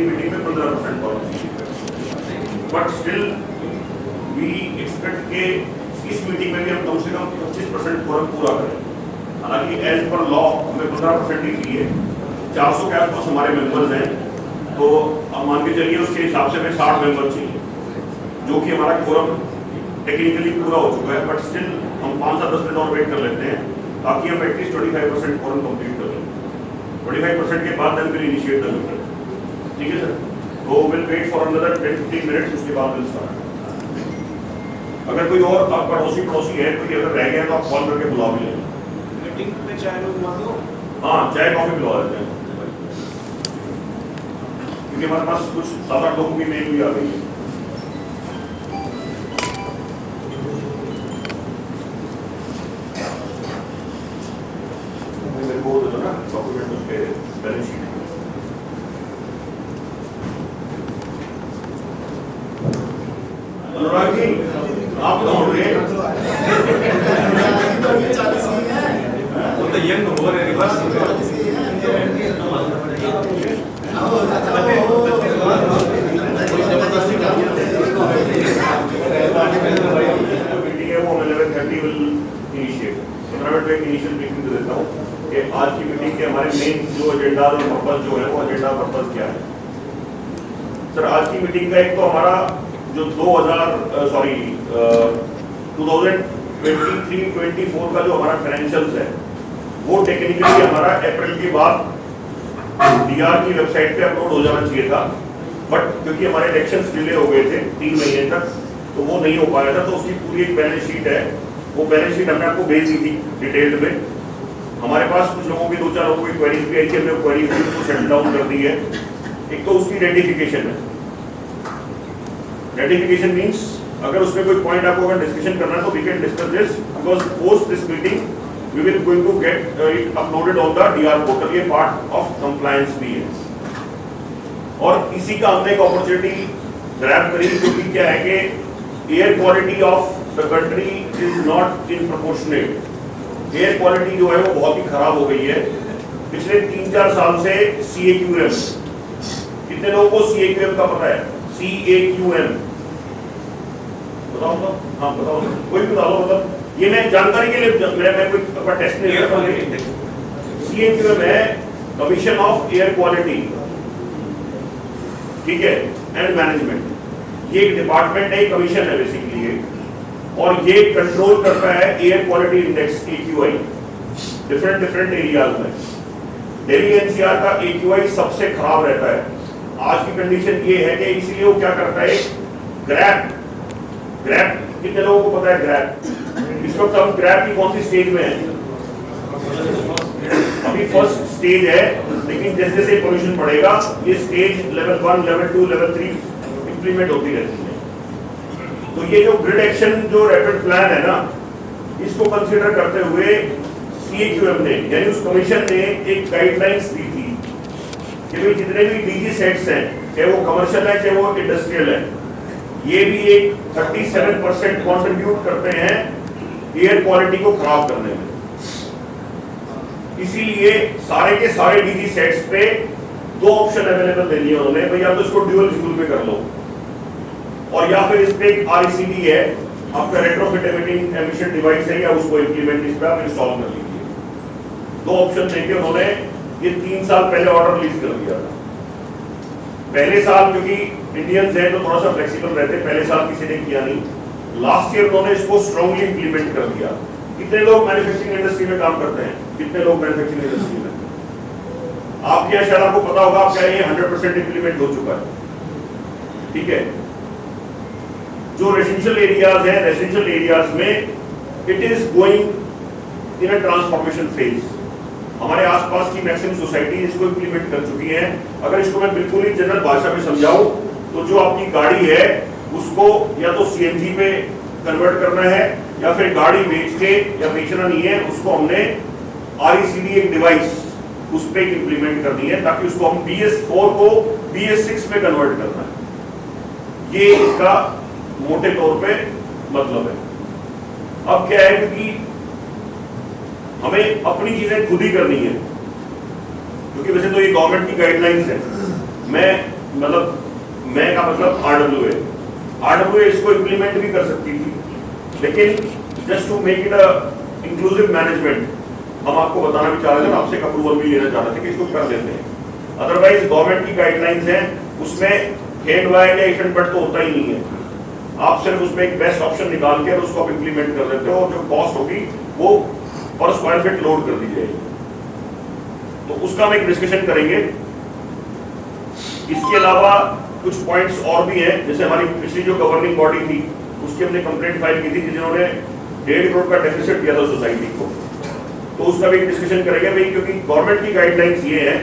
Meeting में 15% but still we expect के इस मीटिंग में भी हम कम से कम 25% फॉर्म पूरा करें। हालांकि एज पर लॉ हमें 15% ही चाहिए। 400 के आसपास हमारे मेंबर्स हैं, तो अब मान के चलिए उसके हिसाब से हमें 60 मेंबर चाहिए, जो कि हमारा फोरम टेक्निकली पूरा हो चुका है। बट स्टिल हम 5-10 मिनट और वेट कर लेते हैं ताकि हम एटलीस्ट 25% फोरम कंप्लीट कर लें। 25% के बाद then will initiate the meeting. ठीक है सर, तो will wait for another 10-15 minutes, उसके बाद विल स्टार्ट। अगर कोई और पड़ोसी है, कोई अगर रह गया तो आप कॉल करके बुला भी लें। मीटिंग में चाय में बुला दो। हाँ, चाय कॉफी पिलवा देते हैं, क्योंकि हमारे पास कुछ 7-8 लोगों की मेल भी आ गई है। मेरे को जो ना डॉक्यूमेंट उसके बैलेंस शीट अनुराग जी, आप तो हो रहे तो यंग हो रहे रिवर्स इनिशियल ब्रीफिंग देता हूँ कि आज की मीटिंग के हमारे मेन जो एजेंडा और पर्पस जो है वो एजेंडा पर्पस क्या है। सर, आज की मीटिंग का एक तो हमारा जो 2023-24 का जो हमारा फाइनेंशियल्स है वो टेक्निकली हमारा अप्रैल के बाद डीआर की वेबसाइट पे अपलोड हो जाना चाहिए था, बट क्योंकि हमारे इलेक्शंस डिले हो गए थे 3 महीने तक, तो वो नहीं हो पाया था। तो उसकी पूरी एक बैलेंस शीट है, वो बैलेंस शीट हमने आपको भेज दी थी डिटेल्ड में। हमारे पास कुछ लोगों की 2-4 लोगों की क्वेरीज भी आई थी, हमने क्वेरीज को सेटल डाउन कर दी है। एक तो उसकी रेटिफिकेशन है। रेटिफिकेशन मींस अगर उसमें कोई पॉइंट आपको अगर डिस्कशन करना है तो we can discuss this, because post this meeting we will going to get it uploaded on the DR portal. ये पार्ट ऑफ कंप्लायंस भी है, और इसी का हमने एक अपॉर्चुनिटी ग्रैब करी, क्योंकि क्या है कि air quality of the country is not in proportionate. Air quality जो है वो बहुत ही खराब हो गई है पिछले 3-4 साल से। CAQM, कितने लोगों को CAQM का पता है? CAQM बताओ तो। हाँ बताओ, कोई भी डालो, मतलब ये मैं जानकारी के लिए मैं कोई अपना टेस्ट नहीं कर रहा। CAQM है कमीशन ऑफ एयर क्वालिटी, ठीक है, एंड मैनेजमेंट। ये एक डिपार्टमेंट है, कमीशन है बेसिकली ये, और ये कंट्रोल करता है air quality index AQI different areas में। दिल्ली NCR का AQI सबसे खराब रहता है। आज की कंडीशन ये है कि इसीलिए वो क्या करता है, ग्रैब कितने लोगों को पता है ग्रैब? इस वक्त हम ग्रैब की कौन सी स्टेज में है? अभी फर्स्ट स्टेज है, लेकिन जैसे जैसे पोल्यूशन बढ़ेगा ये stage level 1, level 2, level 3 implement होती रहती है। तो ये जो ग्रिड एक्शन जो रैपिड प्लान है ना, इसको कंसीडर करते हुए CAQM ने, यानी उस कमीशन ने एक गाइडलाइंस दी थी कि भाई जितने भी DG सेट्स हैं, चाहे वो कमर्शियल है चाहे वो इंडस्ट्रियल है, ये भी एक 37% कंट्रीब्यूट करते हैं एयर क्वालिटी को खराब करने में। इसीलिए सारे के सारे DG सेट्स पे 2 ऑप्शन अवेलेबल दे दिए उन्होंने, भाई या तो इसको ड्यूअल फ्यूल पे कर लो, और या फिर इस पे एक RECD है, आपका रेट्रोफिट एमिशन डिवाइस है, या उसको इंप्लीमेंट इस पे आप इंस्टॉल कर लीजिए। 2 ऑप्शन देके उन्होंने ये 3 साल पहले ऑर्डर रिलीज कर दिया था। पहले साल क्योंकि इंडियंस हैं तो थोड़ा सा फ्लेक्सिबल रहते, पहले साल किसी ने किया नहीं। लास्ट ईयर उन्होंने इसको स्ट्रांगली इंप्लीमेंट कर दिया। कितने लोग मैन्युफैक्चरिंग इंडस्ट्री में काम करते हैं? कितने लोग मैन्युफैक्चरिंग इंडस्ट्री में? आपके यहाँ शायद आपको पता होगा, आपका ये 100% इंप्लीमेंट हो चुका है, ठीक है। जो रेजिडेंशियल एरियाज हैं, रेजिडेंशियल एरियाज में it is going in a transformation phase. हमारे आसपास की मैक्सिमम सोसाइटी इसको इंप्लीमेंट कर चुकी है। अगर इसको मैं बिल्कुल ही जनरल भाषा में समझाऊं तो जो आपकी गाड़ी है उसको या तो CNG पे कन्वर्ट करना है, या फिर गाड़ी बेच के, या बेचना नहीं है उसको हमने RECD एक डिवाइस उस पे इंप्लीमेंट करनी है, ताकि उसको हम BS4 को BS6 में कन्वर्ट करना है। ये इसका मोटे तौर पे मतलब है। अब क्या है, क्योंकि हमें अपनी चीजें खुद ही करनी है, क्योंकि वैसे तो ये गवर्नमेंट की गाइडलाइंस है। मैं का मतलब आरडब्ल्यूए इसको इम्प्लीमेंट भी कर सकती थी, लेकिन just to make it a inclusive management हम आपको बताना भी चाह रहे थे, आपसे अप्रूवल भी लेना चाह रहे थे कि इसको कर देते हैं। अदरवाइज गवर्नमेंट की गाइडलाइंस है, उसमें हेड वायर या इफेंट बट तो होता ही नहीं है। आप सिर्फ उसमें एक बेस्ट ऑप्शन निकाल के उसको आप इम्प्लीमेंट कर देते हो, और जो कॉस्ट होगी वो पर स्क्वायर फीट लोड कर दी जाएगी। तो उसका हम एक डिस्कशन करेंगे। इसके अलावा कुछ पॉइंट्स और भी हैं, जैसे हमारी पिछली जो गवर्निंग बॉडी थी उसकी हमने कंप्लेंट फाइल की थी जिन्होंने 1.5 करोड़ का डेफिसिट दिया था सोसाइटी को, तो उसका भी एक डिस्कशन करेंगे भाई, क्योंकि गवर्नमेंट की गाइडलाइंस ये है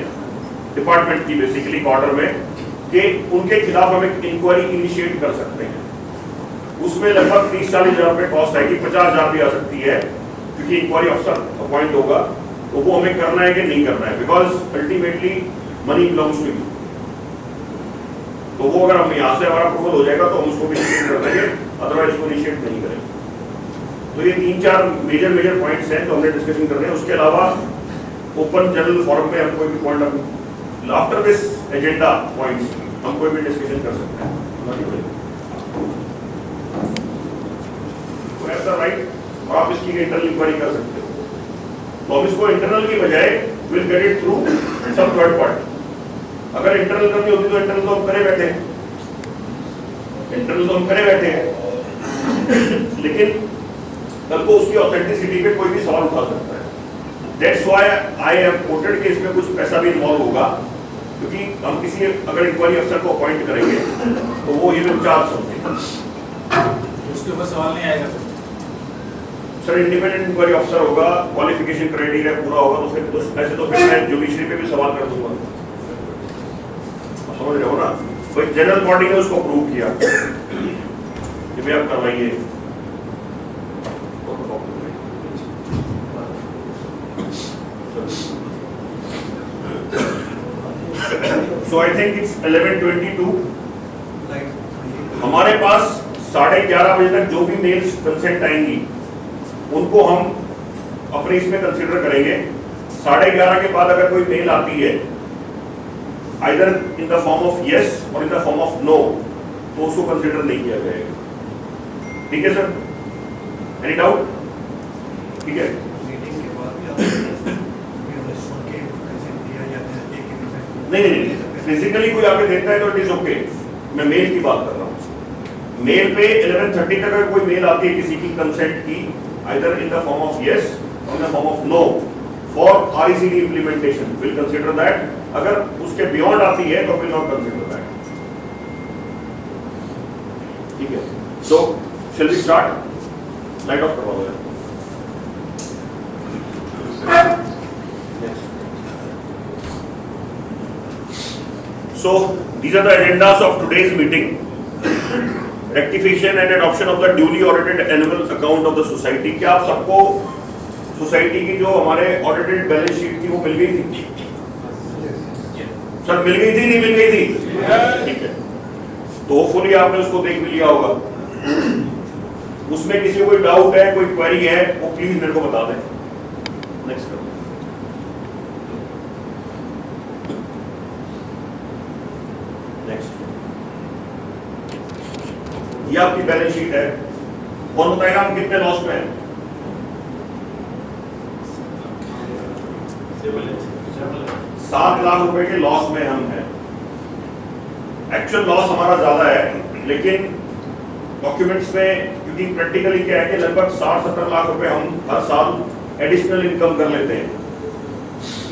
डिपार्टमेंट की बेसिकली क्वार्टर में कि उनके खिलाफ हम एक इंक्वायरी इनिशिएट कर सकते हैं। उसमें लगभग 30-40 हजार रुपए कॉस्ट आएगी, 50,000 भी आ सकती है, क्योंकि इंक्वायरी अफसर अपॉइंट होगा, तो वो हमें करना है कि नहीं करना है, because ultimately money belongs to you. तो वो अगर हम यहाँ से हमारा अप्रूवल हो जाएगा तो हम उसको भी इनिशिएट कर देंगे, अदरवाइज उसको इनिशिएट नहीं करेंगे। तो ये 3-4 मेजर पॉइंट्स हैं तो हमने डिस्कशन कर रहे हैं। उसके अलावा ओपन जनरल फोरम में हम कोई भी point after this agenda points हम कोई भी डिस्कशन कर सकते हैं। राइट, और आप इसकी इंटरनल इंक्वायरी कर सकते हो। तो हम इसको इंटरनल की बजाय will get it through some third party. अगर इंटरनल करनी होती तो इंटरनल तो हम करे बैठे हैं, लेकिन कल को उसकी ऑथेंटिसिटी पे कोई भी सवाल उठा सकता है। That's why I have coated कि इसमें कुछ पैसा भी इन्वॉल्व होगा, क्योंकि हम किसी अगर इंक्वायरी अफसर को अपॉइंट करेंगे तो वो ये विल चार्ज समथिंग, उसके ऊपर सवाल नहीं आएगा सर। इंडिपेंडेंट इंक्वायरी अफसर होगा, क्वालिफिकेशन क्राइटेरिया पूरा होगा, तो फिर तो ऐसे तो फिर मैं जुडिशरी पे भी सवाल कर दूंगा, समझ रहे हो ना भाई। जनरल बॉडी ने उसको अप्रूव किया कि भाई आप करवाइए, सो आई थिंक इट्स 11:22। हमारे पास 11:30 बजे तक जो भी मेल्स कंसेंट आएंगी उनको हम अपने इसमें कंसिडर करेंगे। 11:30 के बाद अगर कोई मेल आती है either in the form of yes or in the form of no, तो उसको कंसिडर नहीं किया जाएगा। ठीक है सर, एनी डाउट? ठीक है, नहीं, फिजिकली कोई आके देता है तो इट इज ओके। मैं मेल की बात कर रहा हूँ। मेल पे 11:30 तक अगर कोई मेल आती है किसी की कंसेंट की, either in the form of yes or in the form of no for RECD implementation, will consider that. अगर उसके बियॉन्ड आती है तो विल नॉट कंसिडर दैट। ठीक है, so shall we start? Light off करवा दो। So these are the agendas of today's meeting. Rectification and adoption of the duly audited annual account of the society. क्या आप सबको सोसाइटी की जो हमारे ऑडिटेड बैलेंस शीट थी वो मिल गई थी? सर मिल गई थी, नहीं मिल गई थी? ठीक है, तो होपफुली आपने उसको देख भी लिया होगा। उसमें किसी को कोई डाउट है, कोई क्वेरी है, वो प्लीज मेरे को बता दें। नेक्स्ट करो। ये आपकी बैलेंस शीट है। कौन बताएगा हम कितने लॉस में हैं? 7 लाख रुपए के लॉस में हम हैं। एक्चुअल लॉस हमारा ज्यादा है, लेकिन डॉक्यूमेंट्स में क्योंकि प्रैक्टिकली क्या है कि लगभग 60-70 लाख रुपए हम हर साल एडिशनल इनकम कर लेते हैं,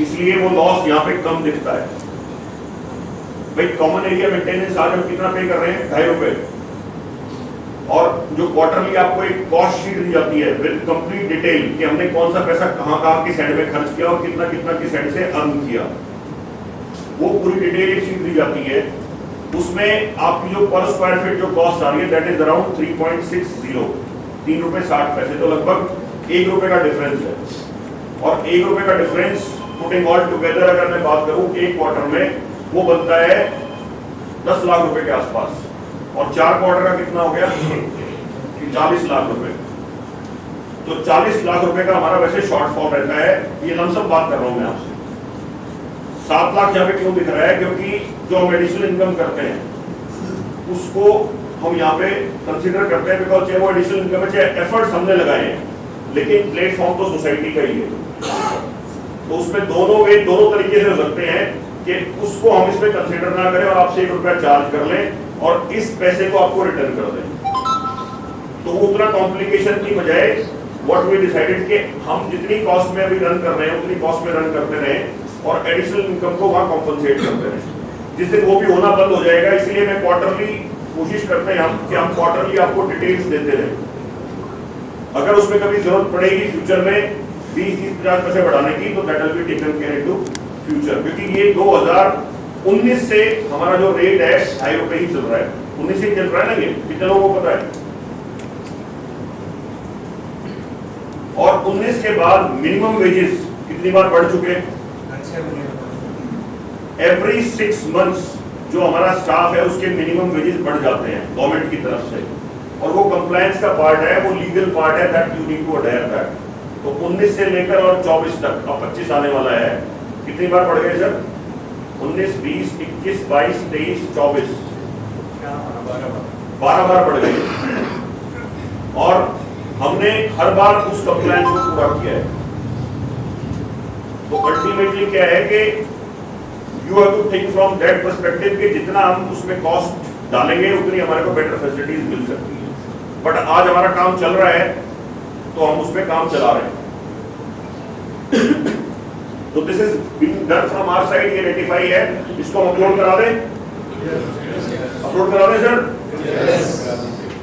इसलिए वो लॉस यहाँ पे कम दिखता है। भाई कॉमन एरिया मेंटेनेंस आज हम कितना पे कर रहे हैं? 2.5 रुपए। और जो क्वार्टरली आपको एक कॉस्ट शीट दी जाती है विद कंप्लीट डिटेल कि हमने कौन सा पैसा कहाँ किस हेड में खर्च किया और कितना कितना किस हेड से अर्न किया, वो पूरी डिटेल एक शीट दी जाती है। उसमें आपकी जो पर स्क्वायर फीट जो कॉस्ट आ रही है दैट इज अराउंड 3.60, 3 रुपए 60 पैसे, तो लगभग 1 रुपए का डिफरेंस है। और 1 रुपए का डिफरेंस पुटिंग ऑल टुगेदर अगर मैं बात करूं एक क्वार्टर में, वो बनता है 10 लाख रुपए के आसपास। और 4 क्वार्टर का कितना हो गया 40 लाख रुपए। तो 40 लाख रुपए का हमारा वैसे शॉर्टफॉल रहता है, ये लमसम बात कर रहा हूं मैं आपसे। 7 लाख यहाँ पे क्यों दिख रहा है, क्योंकि जो हम एडिशनल इनकम करते हैं उसको हम यहाँ पे कंसीडर करते हैं, बिकॉज चाहे वो एडिशनल इनकम है, चाहे एफर्ट्स हमने लगाए हैं, लेकिन प्लेटफॉर्म तो सोसाइटी का ही है। तो उसमें दोनों तरीके से हो सकते हैं कि उसको हम इसमें कंसीडर ना करें और आपसे 1 रुपया चार्ज कर लें और इस पैसे को आपको रिटर्न कर दें। तो वो उतना कॉम्प्लिकेशन की बजाय व्हाट वी डिसाइडेड कि हम जितनी कॉस्ट में अभी रन कर रहे हैं उतनी कॉस्ट में रन करते रहें और एडिशनल इनकम को वहां कॉम्पनसेट करते रहें। जिस दिन वो भी होना बंद हो जाएगा, इसलिए मैं क्वार्टरली कोशिश करते हैं हम कि हम क्वार्टरली आपको डिटेल्स देते रहें। अगर उसमें कभी जरूरत पड़ेगी फ्यूचर में 20-30-50% बढ़ाने की, तो that will be taken care into future, क्योंकि ये 2019 से हमारा जो रेट है 2.5 रुपए ही चल रहा है। 19 से चल रहा है ना, ये कितने लोगों को पता है। और 19 के बाद मिनिमम वेजेस कितनी बार बढ़ चुके हैं, एवरी 6 मंथ्स जो हमारा स्टाफ है उसके मिनिमम वेजेस बढ़ जाते हैं गवर्नमेंट की तरफ से, और वो कंप्लायंस का पार्ट है, वो लीगल पार्ट है, that you need to adhere that. तो 19 से लेकर और 24 तक, अब 25 आने वाला है, कितनी बार बढ़ गए सर, 19, 20, 21, 22, 23, 24, 12 बार बढ़ गए। और हमने हर बार उस कंप्लायंस को पूरा किया है। तो अल्टीमेटली क्या है कि you have to think from that perspective कि जितना हम उसमें कॉस्ट डालेंगे उतनी हमारे को बेटर फैसिलिटीज मिल सकती है। बट आज हमारा काम चल रहा है तो हम उसमें काम चला रहे हैं। तो this is being done from our side, ये रेटिफाई है। इसको हम अपलोड करा दें, अपलोड करा दें सर,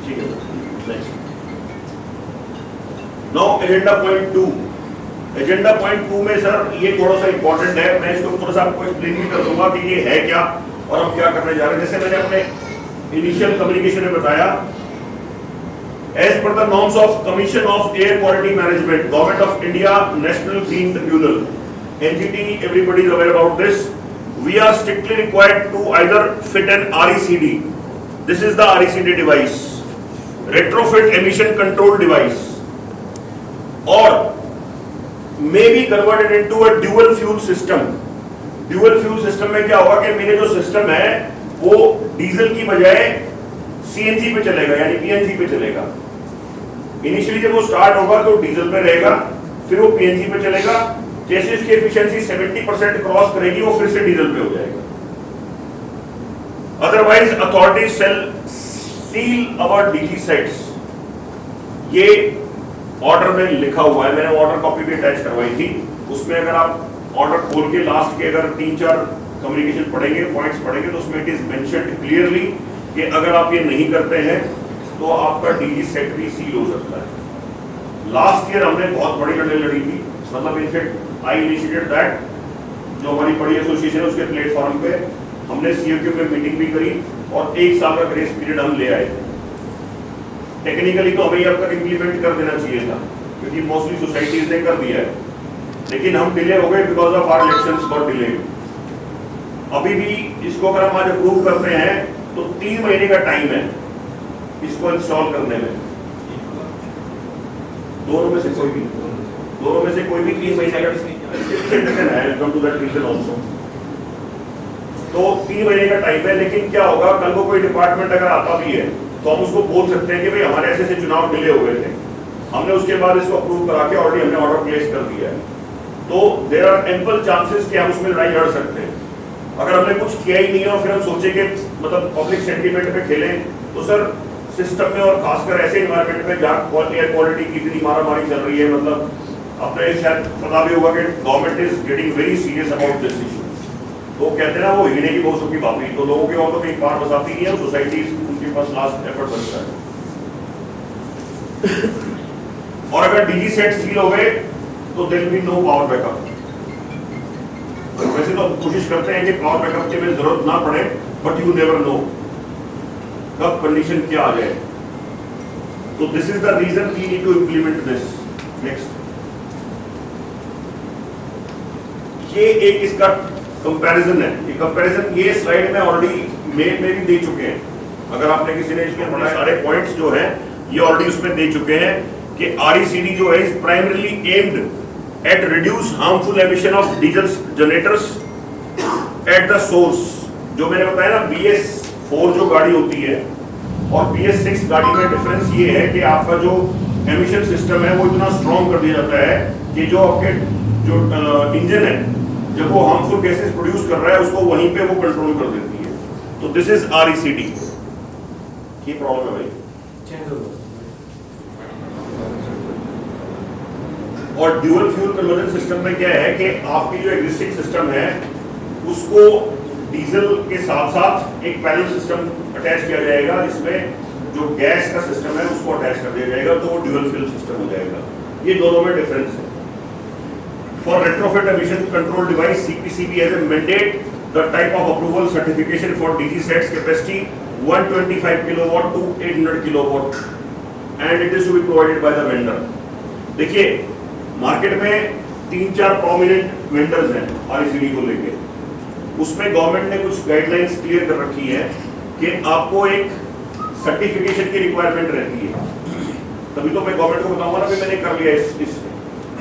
ठीक है। Next, now agenda point 2। Agenda point 2 में सर ये थोड़ा सा इंपॉर्टेंट है, मैं इसको थोड़ा सा आपको एक्सप्लेन भी कर दूंगा कि ये है क्या और हम क्या करने जा रहे हैं। जैसे मैंने अपने इनिशियल कम्युनिकेशन में बताया, as per the norms of Commission of Air Quality Management, Government of India, National Green Tribunal, NGT, everybody is aware about this. We are strictly required to either fit an RECD. This is the RECD device, retrofit emission control device, or may be converted into a dual fuel system. Dual fuel system में क्या होगा कि मेरे जो system है वो diesel की बजाय CNG पे चलेगा, यानी PNG पे चलेगा। इनिशियली जब वो स्टार्ट होगा तो डीजल पे रहेगा, फिर वो PNG पे चलेगा। जैसे इसकी एफिशिएंसी 70% क्रॉस करेगी वो फिर से डीजल पे हो जाएगा। अदरवाइज अथॉरिटी शेल सील अवर DG सेट्स, ये ऑर्डर में लिखा हुआ है, मैंने ऑर्डर कॉपी भी अटैच करवाई थी। उसमें अगर आप ऑर्डर खोल के लास्ट के अगर 3-4 कम्युनिकेशन पढ़ेंगे, पॉइंट्स पढ़ेंगे, तो उसमें इट इज मेंशन्ड क्लियरली कि अगर आप ये नहीं करते हैं तो आपका DG सेट भी सील हो सकता है। लास्ट ईयर हमने बहुत बड़ी लड़ाई लड़ी थी, मतलब इनफैक्ट आई इनिशिएटेड दैट, जो हमारी बड़ी एसोसिएशन है उसके प्लेटफॉर्म पे हमने COQ में मीटिंग भी करी और 1 साल का ग्रेस पीरियड हम ले आए थे। टेक्निकली तो हमें अब तक इंप्लीमेंट कर देना चाहिए था, क्योंकि मोस्टली सोसाइटीज ने कर दिया है, लेकिन हम डिले हो गए because of our elections got delayed. अभी भी इसको अगर हम आज अप्रूव करते हैं तो 3 महीने का टाइम है इसको इंस्टॉल करने में। दोनों में से कोई भी 3 महीने का है, come to that reason also. तो 3 महीने का टाइम है, लेकिन क्या होगा, कल को कोई डिपार्टमेंट अगर आता भी है तो हम उसको बोल सकते हैं कि भाई हमारे ऐसे ऐसे चुनाव डिले हो गए थे, हमने उसके बाद इसको अप्रूव करा के ऑलरेडी हमने ऑर्डर प्लेस कर दिया है। तो देयर आर एम्पल चांसेस कि हम उसमें लड़ाई लड़ सकते हैं। अगर हमने कुछ किया ही नहीं है और फिर हम सोचे कि मतलब पब्लिक सेंटीमेंट पे खेलें, तो सर सिस्टम में और खासकर ऐसे इन्वायरमेंट में जहाँ एयर क्वालिटी की इतनी मारामारी चल रही है, मतलब आपने शायद पता भी होगा कि government is getting very serious about this issue. तो कहते हैं ना वो हिलने की बहुत की बात हुई, तो लोगों के और तो कहीं पार बसाती नहीं है, सोसाइटी उनके पास लास्ट एफर्ट बचता है। और अगर DG सेट सील हो गए तो there will be no power backup. वैसे तो कोशिश करते हैं कि पावर बैकअप की में जरूरत ना पड़े, बट यू नेवर नो कब कंडीशन क्या आ जाए। तो this is the reason we need to implement this. Next, ये एक इसका कंपैरिजन है। ये कंपैरिजन ये स्लाइड में ऑलरेडी मेल में भी दे चुके हैं। अगर आपने किसी ने इसमें पढ़ा सारे पॉइंट्स जो हैं ये ऑलरेडी उसमें दे चुके हैं कि RECD जो है is primarily aimed at reduce harmful emission of diesel generators at the source. जो मैंने बताया ना BS4 जो गाड़ी होती है और BS6 गाड़ी में डिफरेंस ये है कि आपका जो एमिशन सिस्टम है वो इतना स्ट्रॉन्ग कर दिया जाता है कि जो आपके जो इंजन है जब वो हार्मफुल गैसेस प्रोड्यूस कर रहा है उसको वहीं पे वो कंट्रोल कर देती है। तो दिस इज RECD। ये प्रॉब्लम है भाई। और ड्यूअल फ्यूल कन्वर्जन सिस्टम में क्या है कि आपकी जो एग्जिस्टिंग सिस्टम है उसको डीजल के साथ साथ एक पैरेलल सिस्टम अटैच किया जाएगा जिसमें जो गैस का सिस्टम है उसको अटैच कर दिया जाएगा, तो वो ड्यूअल फ्यूल सिस्टम हो जाएगा। ये दोनों में डिफरेंस है। For retrofit emission control device CPCB has mandate the type of approval certification for DG sets capacity 125 kilowatt to 800 kilowatt and it is to be provided by the vendor. देखिए market में 3-4 prominent vendors हैं RECD को लेके। उसमें government ने कुछ guidelines clear कर रखी है कि आपको एक सर्टिफिकेशन की रिक्वायरमेंट रहती है। तभी तो मैं गवर्नमेंट को बताऊंगा ना कि मैंने कर लिया इस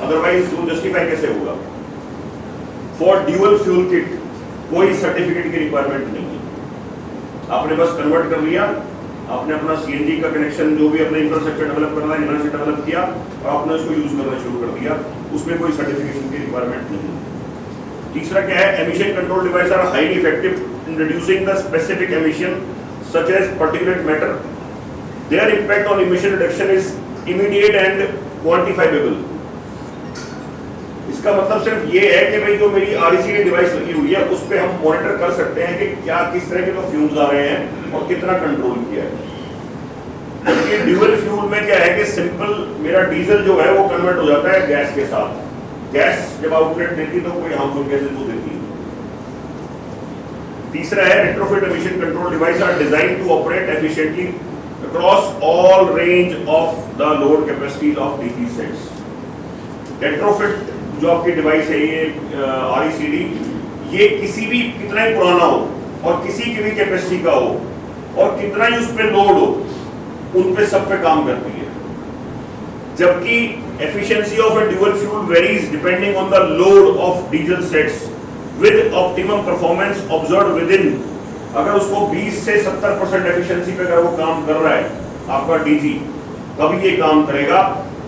अदरवाइज वो जस्टिफाई कैसे होगा। फॉर ड्यूअल फ्यूल किट कोई सर्टिफिकेट की रिक्वायरमेंट नहीं है। आपने बस कन्वर्ट कर लिया, आपने अपना CNG का कनेक्शन जो भी अपने इंफ्रास्ट्रक्चर डेवलप करना है इंफ्रास्ट्रक्चर डेवलप किया और आपने उसको यूज करना शुरू कर दिया, उसमें कोई सर्टिफिकेशन की रिक्वायरमेंट नहीं है। तीसरा क्या है, emission control device are highly effective in reducing the specific emission such as particulate matter. Their impact on emission reduction is immediate and quantifiable. इसका मतलब सिर्फ ये है कि भाई जो मेरी RECD डिवाइस लगी हुई है उस पर हम मॉनिटर कर सकते हैं कि क्या किस तरह के तो फ्यूम्स आ रहे हैं और कितना कंट्रोल किया है। जबकि ड्यूअल फ्यूल में क्या है कि सिंपल मेरा डीजल जो है वो कन्वर्ट हो जाता है गैस के साथ। गैस जब आउटलेट देती तो कोई हार्मफुल गैसेस को देती है। तीसरा है retrofit emission control device are design to operate efficiently across all range of the load capacities of DG sets. Retrofit जो आपकी डिवाइस है ये RECD ये किसी भी कितना ही पुराना हो और किसी की भी कैपेसिटी का हो और कितना ही उस पर लोड हो उन पे सब पे काम करती है। जबकि efficiency of a dual fuel varies depending on the load of diesel sets with optimum performance observed within। अगर उसको 20 से 70% एफिशिएंसी पे अगर वो काम कर रहा है आपका DG तभी ये काम करेगा,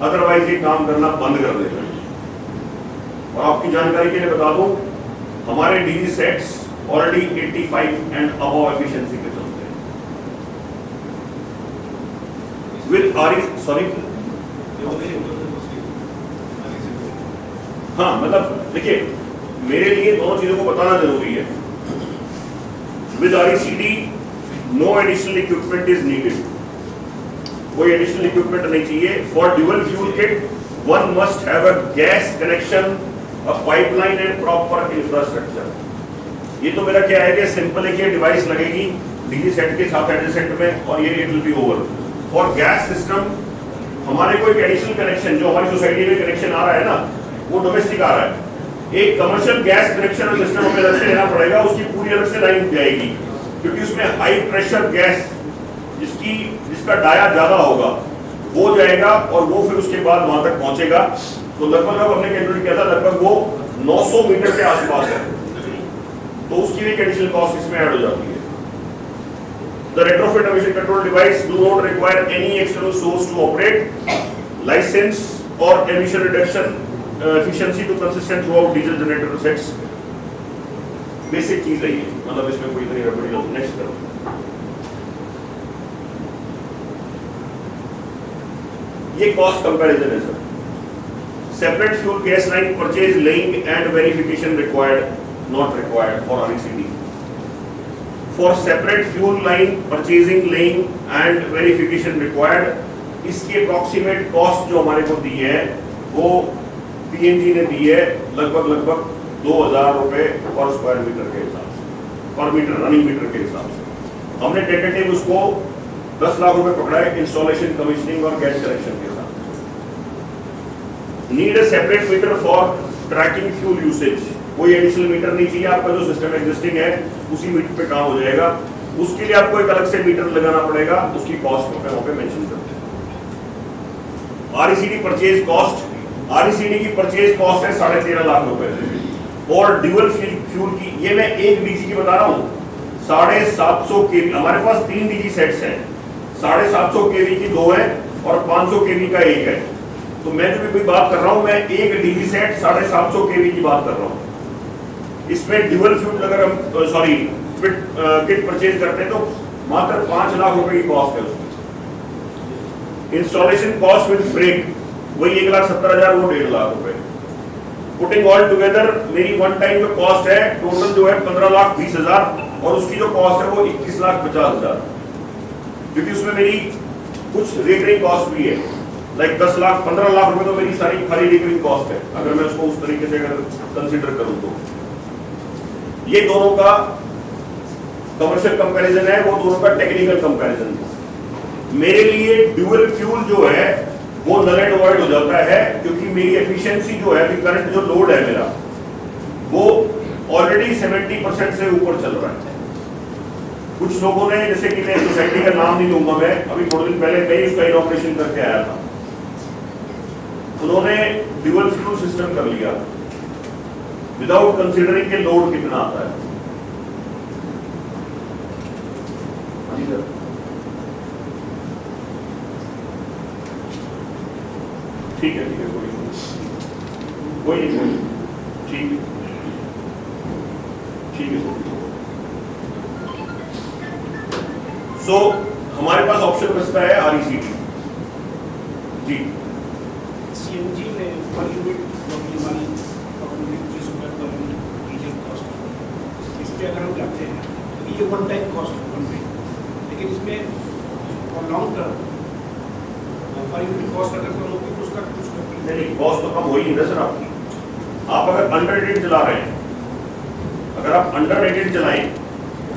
अदरवाइज ये काम करना बंद कर देगा। और आपकी जानकारी के लिए बता दूं हमारे DG sets already 85 and above efficiency पे चलते हैं विद सॉरी हाँ मतलब देखिए मेरे लिए दोनों चीजों को बताना जरूरी है। With RECD no additional equipment is needed. कोई एडिशनल इक्विपमेंट नहीं चाहिए। For dual fuel kit one must have a gas connection, a pipeline and proper infrastructure. ये तो मेरा क्या है कि सिंपल है कि डिवाइस लगेगी DG सेट के साथ एडजेसेंट में और ये it will be over. For gas system हमारे को एक एडिशनल कनेक्शन जो हमारी सोसाइटी में कनेक्शन आ रहा है ना वो डोमेस्टिक आ रहा है। एक कमर्शियल गैस कनेक्शन और सिस्टम हमें अलग से लेना पड़ेगा, उसकी पूरी अलग से लाइन जाएगी क्योंकि उसमें हाई प्रेशर गैस जिसका डाया ज्यादा होगा वो जाएगा और वो फिर उसके बाद वहां तक पहुंचेगा। तो लगभग हमने कैलकुलेट किया था लगभग वो 900 मीटर के आसपास है, तो उसकी भी एडिशनल कॉस्ट इसमें ऐड हो जाती है। The retrofit emission control device do not require any external source to operate. License or emission reduction efficiency to consistent throughout diesel generator sets. Basic चीज है ये, मतलब इसमें कोई इतनी गड़बड़ी नहीं। नेक्स्ट करो। ये कॉस्ट कंपैरिजन है sir. Separate fuel gas line purchase laying and verification required, not required for RECD। For separate fuel line purchasing, laying and verification required। इसकी अप्रॉक्सीमेट कॉस्ट जो हमारे को दी है वो PNG ने दी है लगभग 2000 रुपए पर स्क्वायर मीटर के हिसाब से, पर मीटर रनिंग मीटर के हिसाब से। हमने टेंटेटिव उसको 10 लाख रुपए पकड़ा है इंस्टॉलेशन, कमीशनिंग और गैस कनेक्शन के साथ। Need a separate meter for tracking fuel usage. कोई एडिशनल मीटर नहीं चाहिए, आपका जो सिस्टम एग्जिस्टिंग है उसी मीटर पे काम हो जाएगा। उसके लिए आपको एक अलग से मीटर लगाना पड़ेगा, उसकी कॉस्ट को मैं वहां पे मेंशन करते हैं। आरईसीडी परचेज कॉस्ट, आरईसीडी की परचेज कॉस्ट है 13.5 लाख रुपए और ड्यूअल फ्यूल की, ये मैं एक डीजी की बता रहा हूँ, 750 केवी, हमारे पास 3 डीजी सेट्स हैं, 750 केवी की 2 है और 500 केवी का 1 है। तो मैं जो भी बात कर रहा हूं, मैं एक डीजी सेट 750 केवी की बात कर रहा हूं। इसमें ड्यूअल फ्यूल अगर हम किट परचेज करते हैं तो मात्र 5 लाख रुपए की कॉस्ट है उसकी। इंस्टॉलेशन कॉस्ट विद ब्रेक वही 1,70,000, वो 1.5 लाख रुपए। पुटिंग ऑल टुगेदर मेरी वन टाइम जो कॉस्ट है टोटल जो है 15,20,000 और उसकी जो कॉस्ट है वो 21,50,000, क्योंकि उसमें मेरी कुछ रिकरिंग कॉस्ट भी है, लाइक 10 लाख 15 लाख रुपए तो मेरी सारी खाली रिकरिंग कॉस्ट है, अगर मैं उसको उस तरीके से अगर कंसीडर करूं तो। ये दोनों का कमर्शियल कंपैरिजन है, वो दोनों का टेक्निकल कंपैरिजन है। मेरे लिए ड्यूअल फ्यूल जो है वो नल एंड वॉइड हो जाता है, क्योंकि मेरी एफिशिएंसी जो है, अभी करंट जो लोड है मेरा वो ऑलरेडी 70% से ऊपर चल रहा है। कुछ लोगों ने, जैसे कि मैं सोसाइटी का नाम नहीं लूंगा, मैं अभी थोड़े दिन पहले मैं उसका इनॉग्रेशन करके आया था, उन्होंने ड्यूअल फ्यूल सिस्टम कर लिया विदाउट कंसीडरिंग के लोड कितना आता है। जी सर, ठीक है कोई नहीं, ठीक है सो हमारे पास ऑप्शन बचता है आरईसीडी। जी, सीएनजी में पर यूनिट हमारी डीजल कॉस्ट, इस पर अगर हम जाते हैं तो ये वन टाइम कॉस्ट है, वन टाइम, लेकिन इसमें long term per unit cost अगर कम होगी तो उसका कुछ नहीं, कॉस्ट तो कम हो ही नहीं रहा सर आपकी। आप अगर अंडर रेटेड चला रहे हैं, अगर आप अंडर रेटेड चलाएं,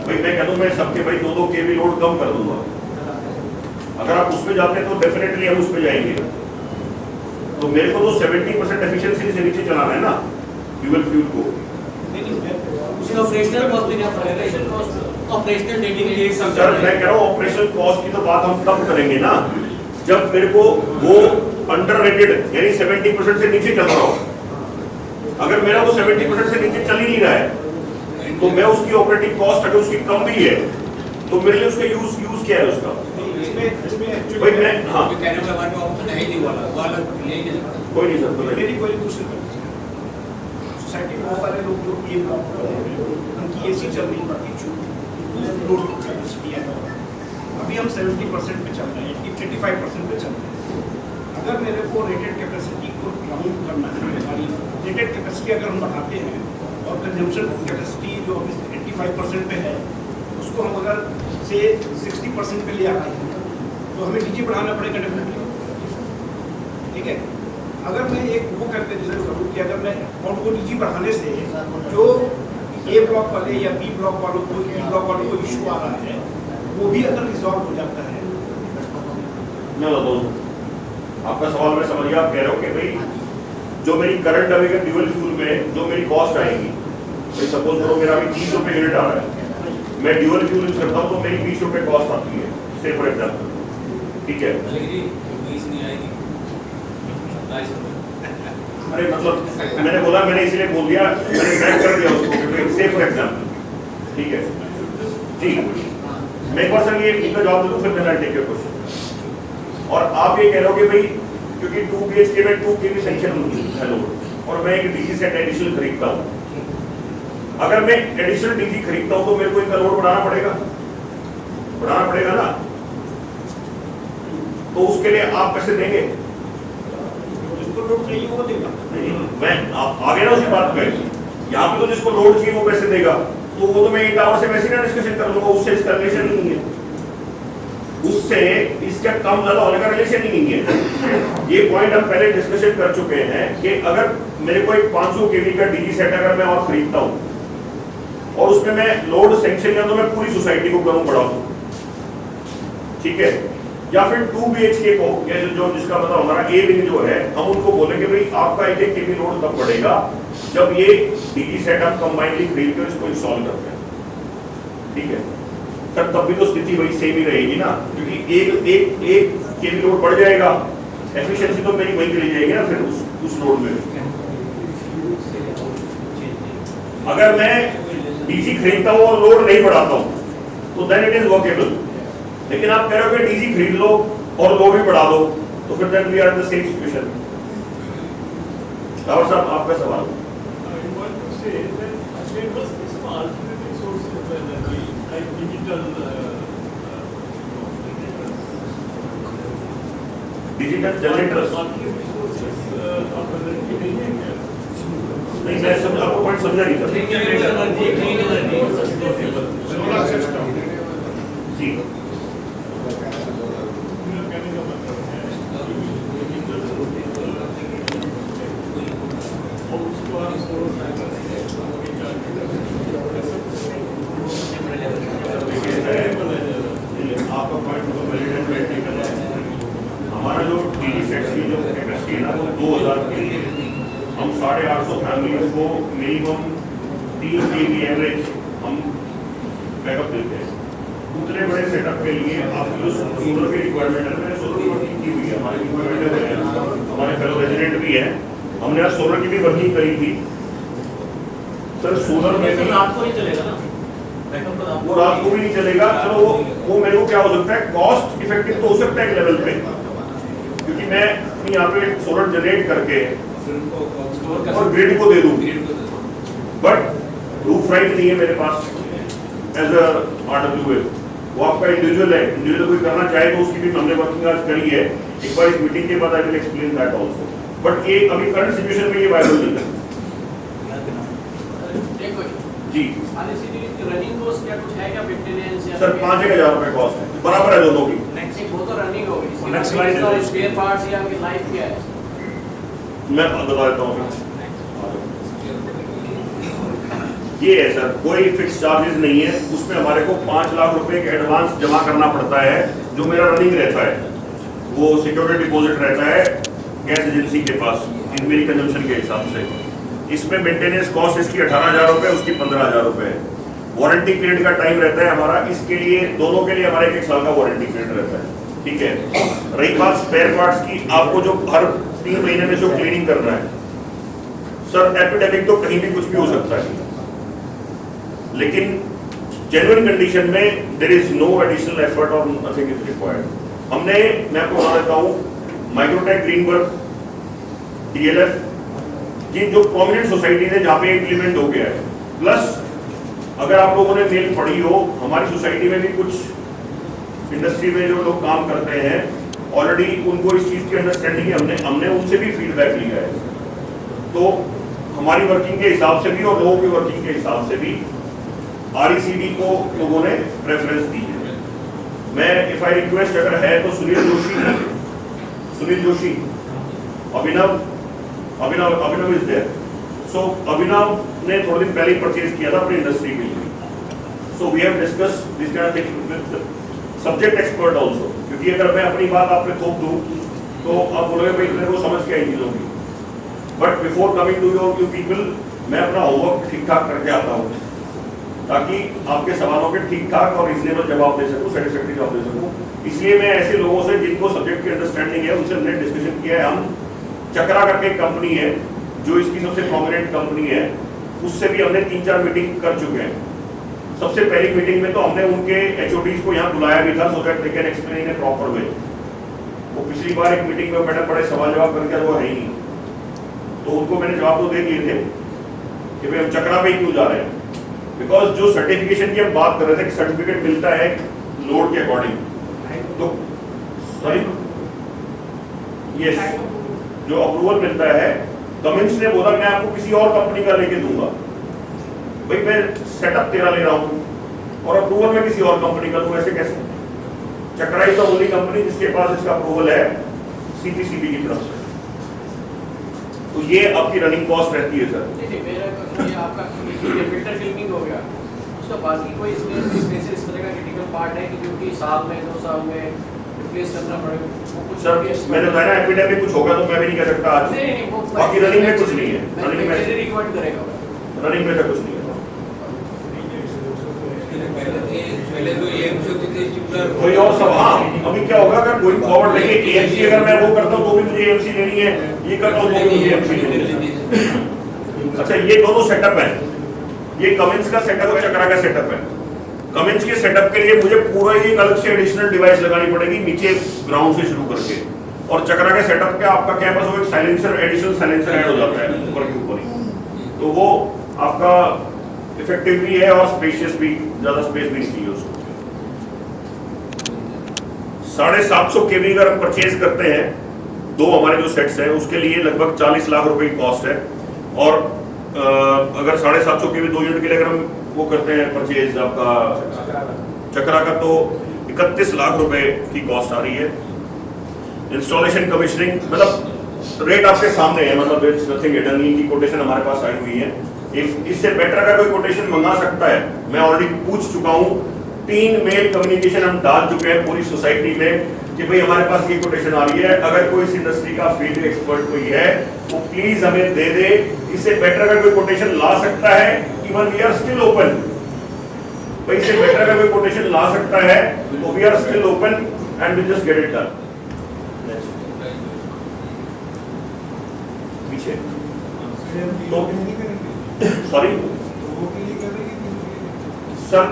भाई मैं कह दूं मैं सबके भाई 2-2 केवी लोड कम कर दूंगा, अगर आप उस पे जाते हैं तो डेफिनेटली हम उस पे जाएंगे। तो मेरे को तो 70% एफिशिएंसी से नीचे चलाना है ना ड्यूअल फ्यूल को। ऑपरेशनल कॉस्ट भी क्या पड़ेगा, ऑपरेशनल डेटिंग के सब सर मैं कह रहा हूँ ऑपरेशनल कॉस्ट की तो बात हम तब करेंगे ना जब मेरे को वो अंडर रेटेड यानी 70% से नीचे चल रहा हो। अगर मेरा वो 70% से नीचे चल ही नहीं रहा है तो मैं उसकी ऑपरेटिंग कॉस्ट अगर उसकी कम भी है तो मेरे लिए उसका यूज क्या है उसका। भाई मैं हाँ कहने का हमारे ऑप्शन है नहीं वाला कोई नहीं सर, मेरी कोई क्वेश्चन सोसाइटी में बहुत सारे लोग जो ये उनकी एसी चल रही बाकी लोड कैपेसिटी है, अभी हम 70% पे चल रहे हैं, 85% पे चल रहे हैं। अगर मेरे को रेटेड कैपेसिटी को राउंड करना है, हमारी रेटेड कैपेसिटी अगर हम बढ़ाते हैं और कंजम्पशन कैपेसिटी जो 85% पे है उसको हम अगर से 60% पे ले आते हैं तो हमें डीजी बढ़ाना पड़ेगा डेफिनेटली, ठीक है। अगर मैं एक वो करके रिजल्ट करूँ कि अगर मैं अकाउंट को डीजी बढ़ाने से जो ए ब्लॉक वाले या बी ब्लॉक वालों को इशू आ रहा है वो भी अगर रिजॉल्व हो जाता है। मैं बताऊँ आपका सवाल मैं समझ गया, आप कह रहे हो कि भाई जो मेरी करंट अवेलेबल ड्यूअल फ्यूल में जो मेरी कॉस्ट आएगी, भाई सपोज करो मेरा अभी 30 रुपये यूनिट आ रहा है, मैं ड्यूअल फ्यूल यूज करता हूँ तो मेरी 20 रुपये कॉस्ट आती है, से फॉर एग्जाम्पल, ठीक है। अरे मतलब मैंने बोला, मैंने इसलिए बोल दिया, मैंने बैक कर दिया उसको से फॉर एग्जाम्पल, ठीक है जी। मैं एक बार सर ये इनका जवाब दे दूं फिर मैं टेक योर क्वेश्चन। और आप ये कह रहे हो कि भाई क्योंकि 2 BHK में 2 kV सेक्शन है लोड और मैं एक डीजी सेट एडिशनल खरीदता हूँ, अगर मैं एडिशनल डीजी खरीदता हूँ तो मेरे को इनका लोड बढ़ाना पड़ेगा ना, तो उसके लिए आप पैसे देंगे? जिसको लोड चाहिए वो देगा। नहीं, मैं आगे ना उसी बात पे, यहाँ पे तो जिसको लोड चाहिए वो पैसे देगा, तो वो तो मैं एक आवर से वैसे ना डिस्कशन कर लूंगा, उससे इसका रिलेशन ही नहीं है, उससे इसका कम ज्यादा होने का रिलेशन ही नहीं है। ये पॉइंट हम पहले डिस्कशन कर चुके हैं कि अगर मेरे को एक 500 केवी का डीजी सेट अगर मैं और खरीदता हूँ और उसमें मैं लोड सेंक्शन या तो मैं पूरी सोसाइटी को करूँ बढ़ा दूँ, ठीक है, या फिर 2 BHK को जो जिसका मतलब हमारा ए विंग जो है, हम उनको बोलेंगे भाई आपका 1 केवी लोड तब बढ़ेगा जब ये डीजी सेट आप कंबाइनली खरीद कर इसको इंस्टॉल करते हैं, ठीक है। सर तब भी तो स्थिति वही सेम ही रहेगी ना, क्योंकि एक केवी लोड बढ़ जाएगा, एफिशिएंसी तो मेरी वही चली जाएगी ना फिर उस लोड में। अगर मैं डीसी खरीदता हूँ और लोड नहीं बढ़ाता हूँ तो देन इट इज वर्केबल, लेकिन आप कह रहे हो कि डीसी खरीद लो और लोड भी बढ़ा दो, तो फिर then we are in the same situation. Rawat साहब आपका सवाल। डिजिटल जनरेटर्स नहीं, मैं सब आपको पॉइंट समझा नहीं था जी। आपका पॉइंट हमारा जो टीवी सेट्स की जो कैपेसिटी है ना वो 2000 की है। हम 850 फैमिलीज को मिनिमम 3 केवी एवरेज हम बैकअप देते हैं। उतने बड़े सेटअप के लिए आपकी जो सोलर की रिक्वायरमेंट है, मैंने सोलर की वर्किंग की हुई है, हमारे रिक्वायरमेंट है, हमारे फेलो रेजिडेंट भी है, हमने आज सोलर की भी वर्किंग करी थी। सर सोलर में भी रात को नहीं चलेगा ना, वो रात को भी नहीं चलेगा। चलो वो मेरे को क्या हो सकता है, कॉस्ट इफेक्टिव तो हो सकता है एक लेवल पे, क्योंकि मैं यहाँ पे सोलर जनरेट करके और ग्रिड को दे दूँ, बट रूफ राइट नहीं है मेरे पास एज अ RWA, वो आपका इंडिविजुअल है, इंडिविजुअल कोई करना चाहे तो उसकी भी हमने वर्किंग आज करी है। एक बार इस मीटिंग के बाद I will explain that also, but ये अभी करंट सिचुएशन में ये वायबल नहीं है जी। रनिंग कॉस्ट क्या कुछ है क्या, मेंटेनेंस या सर 5,000 रुपए कॉस्ट है, बराबर है दोनों की। नेक्स्ट वो तो रनिंग होगी, Next slide है। स्पेयर पार्ट्स या लाइफ क्या है? मैं बता देता हूँ, ये है सर, कोई फिक्स चार्जेस नहीं है, उसमें हमारे को 5 लाख रुपए के एडवांस जमा करना पड़ता है, जो मेरा रनिंग रहता है, वो सिक्योरिटी डिपॉजिट रहता है गैस एजेंसी के पास मेरी कंजम्पशन के हिसाब से। इसमें मेंटेनेंस कॉस्ट इसकी 18,000 रुपए, उसकी 15,000 रुपए है। वारंटी पीरियड का टाइम रहता है हमारा, इसके लिए दोनों के लिए हमारा 1 साल का वारंटी पीरियड रहता है, ठीक है। रही बात स्पेयर पार्ट्स की, आपको जो हर 3 महीने में जो क्लीनिंग करना है, सर एपिडेमिक तो कहीं भी कुछ भी हो सकता है, लेकिन जेन्युइन कंडीशन में there is no additional effort और नथिंग इज रिक्वायर्ड। हमने, मैं आपको बता देता हूँ, माइक्रोटेक, ग्रीनबर्ग, DLF, जिन जो प्रोमिनेंट सोसाइटी है जहाँ पे इम्प्लीमेंट हो गया है, प्लस अगर आप लोगों ने मेल पढ़ी हो, हमारी सोसाइटी में भी कुछ इंडस्ट्री में जो लोग काम करते हैं ऑलरेडी उनको इस चीज़ की अंडरस्टैंडिंग है, हमने उनसे भी फीडबैक लिया है, तो हमारी वर्किंग के हिसाब से भी और लोगों की वर्किंग के हिसाब से भी RECD को लोगों ने प्रेफरेंस दी है। मैं इफ आई रिक्वेस्ट अगर है तो सुनील जोशी, अभिनव इज देयर, सो अभिनव ने थोड़े दिन पहले ही परचेज किया था अपनी इंडस्ट्री के लिए, so we have discuss this kind of thing with subject expert also, क्योंकि अगर मैं अपनी बात आप पे थोप दूं तो आप बोलोगे भाई इतने को समझ के आई चीज़ों की, but before coming to you people मैं अपना होमवर्क ठीक ठाक करके आता हूँ, ताकि आपके सवालों के ठीक ठाक और रीजनेबल जवाब दे सकूं, सेटिस्फैक्टरी जवाब दे सकूं। इसलिए मैं ऐसे लोगों से जिनको सब्जेक्ट की अंडरस्टैंडिंग है उनसे हमने डिस्कशन किया है। हम चक्रा करके एक कंपनी है जो इसकी सबसे प्रोमिनेंट कंपनी है, उससे भी हमने 3-4 मीटिंग कर चुके हैं। सबसे पहली मीटिंग में तो हमने उनके HODs को यहाँ बुलाया भी था, so that they can explain in A proper way. वो पिछली बार एक मीटिंग में मैंने बड़े सवाल जवाब करके वो है ही नहीं, तो उनको मैंने जवाब तो दे दिए थे कि भाई हम चक्रा पे ही क्यों जा रहे हैं, बिकॉज जो सर्टिफिकेशन की हम बात कर रहे थे कि सर्टिफिकेट मिलता है लोड के अकॉर्डिंग, तो सॉरी यस, जो अप्रूवल मिलता है, कमिंस ने बोला मैं आपको किसी और कंपनी का लेके दूंगा, भाई मैं सेटअप तेरा ले रहा हूँ और अप्रूवल में किसी और कंपनी का दूँ, ऐसे कैसे? चक्रा इज द ओनली कंपनी जिसके पास इसका अप्रूवल है CPCB की तरफ से, तो ये आपकी रनिंग कॉस्ट रहती है सर। नहीं, मेरा क्वेश्चन ये आपका फिल्टर क्लीनिंग हो गया, उसका बाकी कोई इसमें इस तरह का क्रिटिकल पार्ट है कि जो कि साल में 2 साल में रिप्लेस करना पड़ेगा? सर मैंने बताया ना एपिडेमिक कुछ होगा तो मैं भी नहीं कह सकता आज, बाकी रनिंग में कुछ नहीं है, रनिंग में रिकमेंड करेगा, रनिंग में कुछ नहीं है। पहले तो एएमसी होती थी स्टिपुलर कोई और सब। हाँ, अभी क्या होगा अगर कोई फॉरवर्ड लेके एएमसी अगर मैं वो करता हूँ तो भी मुझे एएमसी लेनी है, ये करता हूँ तो भी मुझे एएमसी लेनी है। अच्छा, ये दोनों सेटअप है, ये कमिंस का सेटअप और चक्रा का सेटअप है। कमिंस के सेटअप के लिए मुझे पूरा ये अलग से एडिशनल डिवाइस लगानी पड़ेगी नीचे ग्राउंड से शुरू करके, और चक्रा के सेटअप का आपका क्या बस वो एक साइलेंसर, एडिशनल साइलेंसर ऐड हो जाता है ऊपर के ऊपर ही, तो वो आपका इफेक्टिव भी है और स्पेशियस भी, ज्यादा स्पेस भी नहीं चाहिए उसको। 750 केवी अगर हम परचेज करते हैं, दो हमारे जो सेट्स हैं उसके लिए लगभग 40 लाख रुपए की कॉस्ट है, और अगर 750 केवी 2 यूनिट के लिए अगर हम वो करते हैं परचेज आपका चक्रा का, तो 31 लाख रुपए की कॉस्ट आ रही है। इंस्टॉलेशन, कमिश्निंग, मतलब रेट आपके सामने है, मतलब इट्स नथिंग हिडन, इनकी कोटेशन हमारे पास आई हुई है। इससे बेटर का कोई कोटेशन मंगा सकता है, मैं ऑलरेडी पूछ चुका हूँ, 3 मेल कम्युनिकेशन हम डाल चुके हैं पूरी सोसाइटी में कि भाई हमारे पास ये कोटेशन आ रही है, अगर कोई इस इंडस्ट्री का फील्ड एक्सपर्ट कोई है वो प्लीज हमें दे दे, इससे बेटर का कोई कोटेशन ला सकता है, even we are still open, भाई इससे बेटर का कोई कोटेशन ला सकता है तो we are still open and will just get it done. पीछे तो सॉरी सर,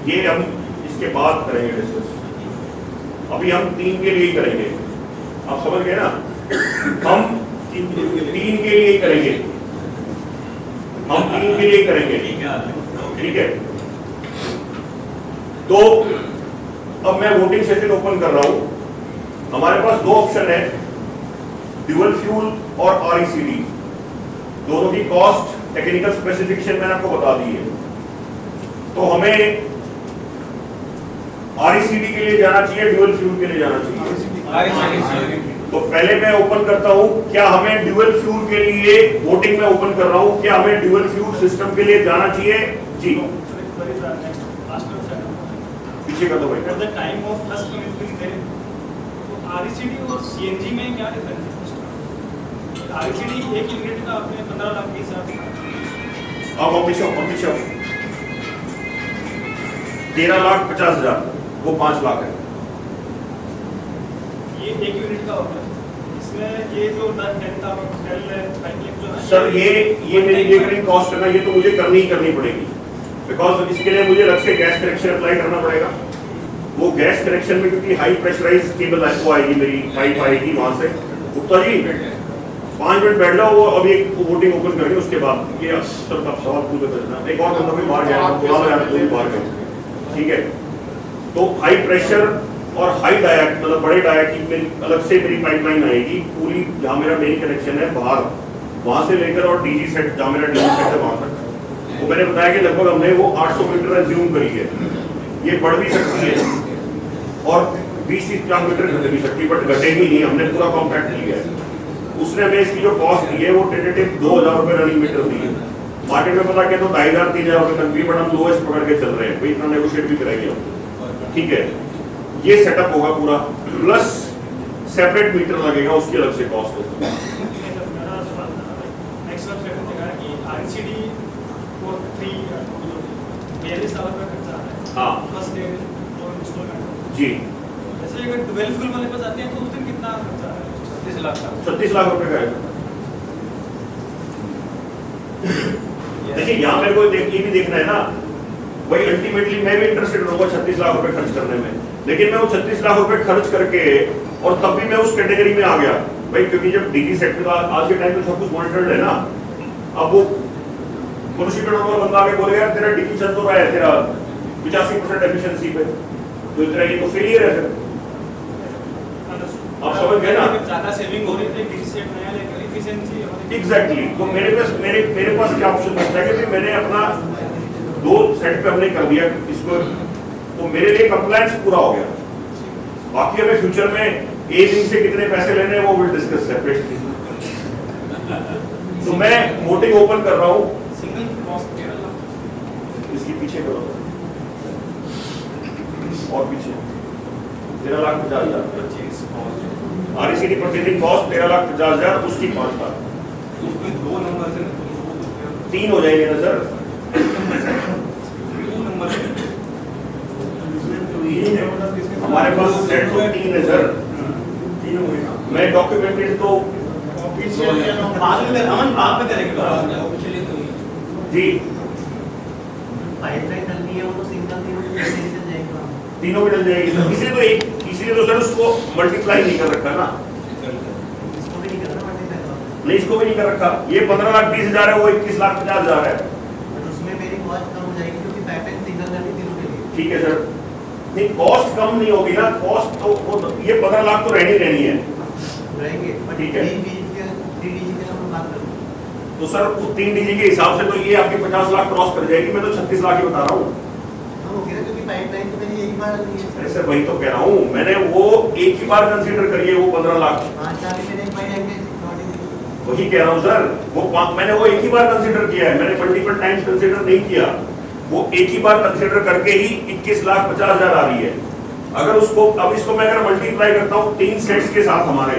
ये हम इसके बाद करेंगे डिस्कस, अभी हम 3 के लिए ही करेंगे, आप समझ गए ना, हम 3 के लिए ही करेंगे, हम 3 के लिए ही करेंगे, ठीक है। तो अब मैं वोटिंग सेशन ओपन कर रहा हूं। हमारे पास 2 ऑप्शन है, ड्यूअल फ्यूल और आरईसीडी, दोनों की कॉस्ट, टेक्निकल स्पेसिफिकेशन मैंने आपको बता दी है। तो हमें आरईसीडी के लिए जाना चाहिए, ड्यूअल फ्यूल के लिए जाना चाहिए? तो पहले मैं ओपन करता हूं, क्या हमें ड्यूअल फ्यूल के लिए, वोटिंग में ओपन कर रहा हूं, क्या हमें ड्यूअल फ्यूल सिस्टम के लिए जाना चाहिए? जी, पीछे कर दो भाई। At the time of first commissioning there, तो RECD और CNG में क्या डिफरेंस है? RECD एक यूनिट का आपने 15 लाख के हिसाब से, अब पीछे 13,50,000, वो 5 लाख है। ये एक यूनिट का होता है, इसमें ये जो 10 जो है सर ये मेरी लेकरिंग कॉस्ट है ना, ये तो मुझे करनी ही करनी पड़ेगी, बिकॉज इसके लिए मुझे अलग से गैस कनेक्शन अप्लाई करना पड़ेगा। वो गैस कनेक्शन में क्योंकि हाई प्रेशराइज केबल वो आएगी, मेरी पाइप आएगी वहां से। गुप्ता जी 5 मिनट बैठ जाओ, वो अभी एक वोटिंग ओपन करेंगे, उसके बाद ये सर आप सवाल पूछ करना, एक और बंदा भी बाहर जाएगा, बुला लो यार, कोई बाहर गए, ठीक है। तो हाई प्रेशर और हाई डायट, मतलब बड़े डायट की मेरी अलग से मेरी पाइपलाइन आएगी पूरी, जहाँ मेरा मेन कनेक्शन है बाहर, वहां से लेकर और डीजी सेट, जहाँ मेरा डीजी सेट है वहां तक, वो मैंने बताया कि लगभग हमने वो 800 मीटर एज्यूम करी है। ये बढ़ भी सकती है और 20-50 मीटर घट भी सकती है, बट घटेगी नहीं, हमने पूरा कॉम्पैक्ट लिया है। उसने हमें इसकी जो कॉस्ट दी है वो टेंटेटिव 2,000 रुपये रनिंग मीटर दी है। मार्केट में पता क्या तो 2,500-3,000 रुपये तक भी, बट हम लोएस्ट पकड़ के चल रहे हैं, भाई इतना नेगोशिएट भी करेंगे हम, ठीक है। ये सेटअप होगा पूरा, प्लस सेपरेट मीटर लगेगा, उसकी अलग से कॉस्ट है। हाँ जी, जैसे अगर 12 फ्यूल वाले पास आते हैं तो उस दिन कितना खर्चा है? 36 लाख का। 36 लाख रुपए का है। देखिए यहाँ मेरे को ये भी देखना है ना, वही अल्टीमेटली मैं भी इंटरेस्टेड रहूंगा 36 लाख रुपए खर्च करने में, लेकिन मैं वो 36 लाख रुपए खर्च करके और तब भी मैं उस कैटेगरी में आ गया भाई, क्योंकि जब डीजी सेक्टर का आज के टाइम पे सब कुछ मॉनिटर्ड है ना। अब वो पुलिस बंदा आके बोलेगा यार तेरा डीजी चल तो रहा है, तेरा 85% एफिशिएंसी पे, तो तेरा ये तो फेलियर है फिर। आप समझ गए ना, ज्यादा सेविंग हो रही है, डीजी सेट नया लेकर एफिशिएंसी एग्जैक्टली। तो मेरे पास क्या ऑप्शन बचता है कि मैंने अपना 2 सेट पे हमने कर दिया इसको, तो मेरे लिए कंप्लायंस पूरा हो गया। बाकी हमें फ्यूचर में ए विंग से कितने पैसे लेने हैं वो विल डिस्कस सेपरेटली। तो मैं वोटिंग ओपन कर रहा हूँ, सिंगल कॉस्ट 13 लाख, इसके पीछे करो और पीछे 13,50,000 आरईसीडी परचेजिंग कॉस्ट 13,50,000, उसकी 5 लाख, उसमें 2 नंबर से 3 हो जाएंगे ना सर। नंबर है। हमारे पास सेट तो 3 है सर। मैं डॉक्यूमेंटेड तो बाद में अमन बाद में करेंगे। ऑफिशियली तो ये जी पाइपलाइन डलनी है वो तो सिंगल तीनों की चल जाएगा। तीनों में डल जाएगी सर। इसलिए तो सर उसको मल्टीप्लाई नहीं कर रखा ना। इसको भी नहीं करना मल्टीप्लाई। नहीं, इसको भी नहीं कर रखा। ये 15,20,000 है, वो 21,50,000 है। बट उसमें मेरी कॉस्ट कम हो जाएगी क्योंकि पाइपलाइन सिंगल डलनी तीनों के लिए। ठीक है सर। नहीं, कॉस्ट कम नहीं होगी ना। कॉस्ट तो ये 15 लाख तो रहनी रहनी है। रहेंगे बट ठीक है। 3 डीजी के हम बात करें तो सर 3 डीजी के हिसाब से तो ये आपकी 50 लाख क्रॉस कर जाएगी। मैं तो 36 लाख ही बता रहा हूँ। तो वो कह रहे क्योंकि पाइपलाइन तो मैंने एक बार ली है। अरे सर वही तो कह रहा हूँ। मैंने वो एक ही बार कंसीडर करिए वो 15 लाख। 5 साल मैंने एक बार लेंगे वही कह रहा हूँ सर। मैंने वो एक ही बार कंसीडर किया है। मैंने मल्टीपल टाइम्स कंसीडर नहीं किया। वो एक ही बार कंसीडर करके ही 21,50,000 आ रही है। अगर उसको अब इसको मैं अगर मल्टीप्लाई करता हूँ 3 सेट्स के साथ हमारे,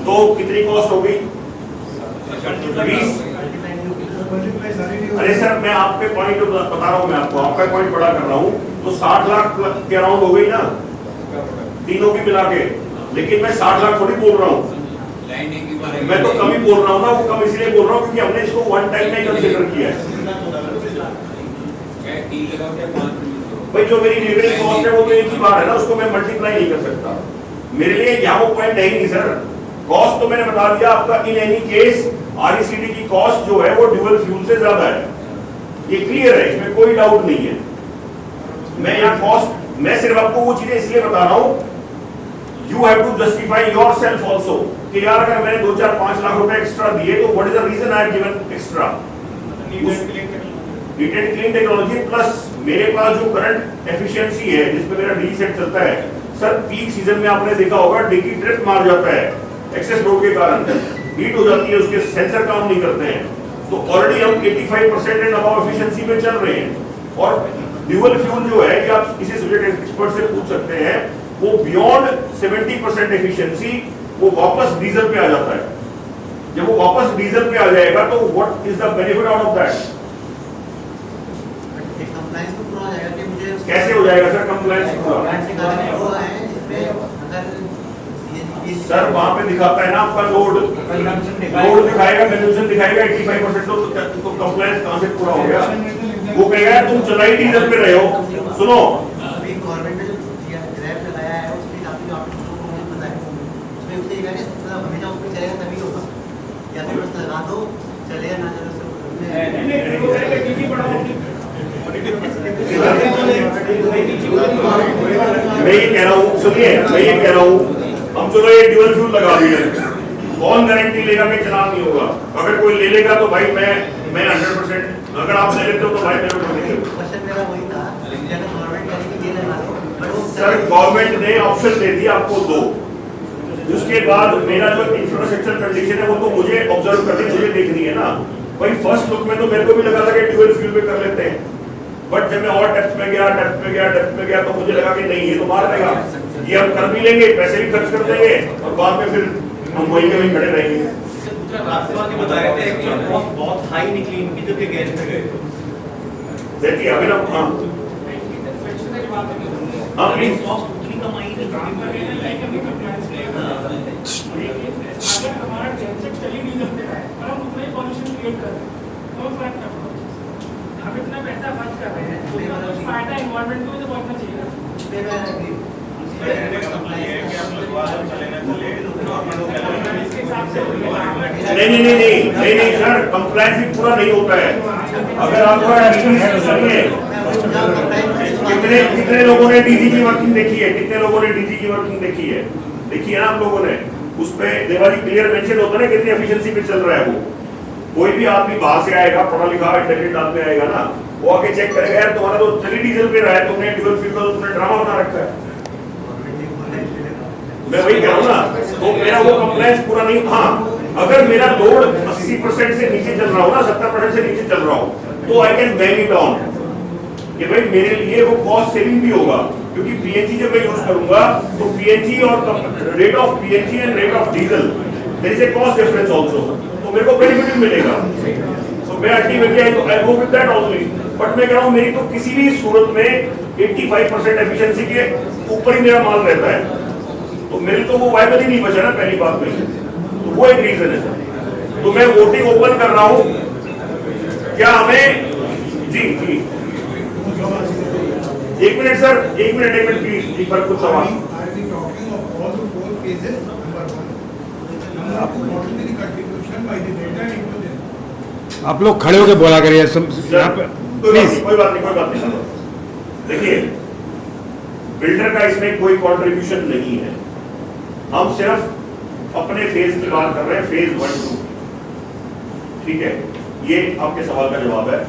तो कितनी कॉस्ट होगी? 20। अरे सर मैं आपके पॉइंट बता रहा हूँ। मैं आपको आपका पॉइंट बड़ा कर रहा हूँ। तो 60 लाख के अराउंड हो गई ना तीनों की मिला के। लेकिन मैं 60 लाख थोड़ी बोल रहा हूँ। लाइन एक ही बार मैं तो कम ही बोल रहा हूँ ना। वो कम इसलिए बोल रहा हूँ क्योंकि हमने इसको वन टाइम में कंसीडर किया है। क्या 3 लगाओ क्या 5 लगाओ भाई जो मेरी लिवरेज कॉस्ट है वो तो एक ही बार है ना। उसको मैं मल्टीप्लाई नहीं कर सकता। मेरे लिए यहाँ वो पॉइंट है ही नहीं सर। कॉस्ट तो मैंने बता दिया आपका। इन एनी केस आरईसीडी की कॉस्ट जो है वो ड्यूअल फ्यूल से ज्यादा है। ये क्लियर है, इसमें कोई डाउट नहीं है। मैं यहाँ कॉस्ट मैं सिर्फ आपको वो चीजें इसलिए बता रहा हूँ। You have to justify yourself also कि यार अगर मैंने 2-4-5 लाख रुपए एक्स्ट्रा दिए तो what is the reason I have given extra. Heat and clean technology plus मेरे पास जो करंट एफिशिएंसी है जिसमें मेरा डी सेट चलता है सर। पीक सीजन में आपने देखा होगा डिग्गी ट्रिप मार जाता है एक्सेस लोड के कारण। हीट हो जाती है, उसके सेंसर काम नहीं करते हैं। तो ऑलरेडी हम 85% एंड अबव एफिशिएंसी में चल रहे हैं। और ड्यूअल फ्यूल जो है ये आप किसी सब्जेक्ट एक्सपर्ट से पूछ सकते हैं। वो बियॉन्ड 70% एफिशिएंसी वो वापस डीजल पे आ जाता है। जब वो वापस डीजल पे आ जाएगा तो what is the benefit out of that? Compliance तो पूरा हो जाएगा कि मुझे कैसे हो जाएगा सर कंप्लायंस पूरा? सर वहां पे दिखाता है ना आपका लोड दिखाएगा, कंजम्पशन दिखाएगा 85%। तो कंप्लायंस कहां से पूरा हो गया? वो कहेगा तुम चलाई डीजल पे रहे हो। सुनो अभी गवर्नमेंट ने जो ग्रैब लगाया है उसमें काफी आपको पता है उसमें उससे ये है कि हमेशा उसमें चलेगा तभी होगा। या फिर बस लगा दो चलेगा ना चले मैं ये कह रहा हूँ, सुनिए मैं ये कह रहा हूँ हम चलो ये ड्यूअल फ्यूल लगा दिए। कौन गारंटी लेगा कि चलान नहीं होगा? अगर कोई ले लेगा तो भाई मैं 100%। अगर आप ले लेते हो तो भाई मेरे को क्वेश्चन मेरा वही था कि गवर्नमेंट करेगी ये लगा दो बट वो सर गवर्नमेंट ने ऑप्शन दे दिया आपको 2। उसके बाद मेरा जो इंफ्रास्ट्रक्चर कंडीशन है वो तो मुझे ऑब्जर्व करनी, मुझे देखनी है ना। भाई फर्स्ट लुक में तो मेरे को भी लगा था कि ड्यूअल फ्यूल पे कर लेते हैं। बट जब मैं और डेप्थ में गया तो मुझे लगा कि नहीं ये तो मार देगा। ये हम कर भी लेंगे, पैसे भी खर्च कर देंगे और बाद में फिर हम वहीं के वहीं खड़े रहेंगे। बता रहे थे एक्चुअल कॉस्ट बहुत हाई निकली इनकी जब ये गैस पे गए। देखिए अभी ना हाँ प्लीज कॉस्ट उतनी कम आई नहीं। हमारा जेनसेट चली नहीं करते हैं और हम उतना ही पॉल्यूशन क्रिएट कर रहे हैं तो फर्क क्या पड़ता है? हम इतना पैसा खर्च कर रहे हैं तो कुछ फायदा एनवायरनमेंट को भी तो पहुंचना चाहिए ना। इसके हिसाब से नहीं सर कंप्लायंस भी पूरा नहीं होता है। अगर आपको कितने लोगों ने डीजी की वर्किंग देखी है? कितने लोगों ने डीजी की वर्किंग देखी है? देखी है ना आप लोगों ने? उस पे देवाली क्लियर मेंशन होता है ना कितनी एफिशिएंसी पे चल रहा है वो। कोई भी आदमी बाहर से आएगा, पढ़ा लिखा इंटेलिजेंट आदमी आएगा ना, वो आके चेक करेगा यार तुम्हारा तो चली डीजल पे रहा है, तुमने ड्यूअल फ्यूल का तुमने ड्रामा बना रखा है। मैं वही कह रहा हूँ ना। तो मेरा वो कंप्लायंस पूरा नहीं। हाँ अगर मेरा लोड 80% से नीचे चल रहा हो ना, 70% से नीचे चल रहा हो तो I can ban it down कि भाई मेरे लिए वो कॉस्ट सेविंग भी होगा। क्योंकि पीएनजी जब मैं यूज करूंगा तो पीएनजी और rate of PNG and rate of diesel there is a cost difference also. तो मेरे को बेनिफिट मिलेगा। सो मैं ultimately I go with that only. But मैं कह रहा हूँ मेरी तो किसी भी सूरत में 85% एफिशिएंसी के ऊपर ही मेरा माल रहता है, तो मेरे तो वो वायबल ही नहीं बचा ना पहली बात में, तो वो एक रीजन है सर। तो मैं वोटिंग ओपन कर रहा हूँ, क्या हमें जी जी एक मिनट सर, एक मिनट प्लीज, एक बार कुछ सवाल। आप लोग खड़े होकर बोला करिए यहाँ पे प्लीज। कोई बात नहीं। देखिए, बिल्डर का इसमें कोई कंट्रीब्यूशन नहीं है, हम सिर्फ अपने फेज की बात कर रहे हैं, फेज 1 2, ठीक है, ये आपके सवाल का जवाब है।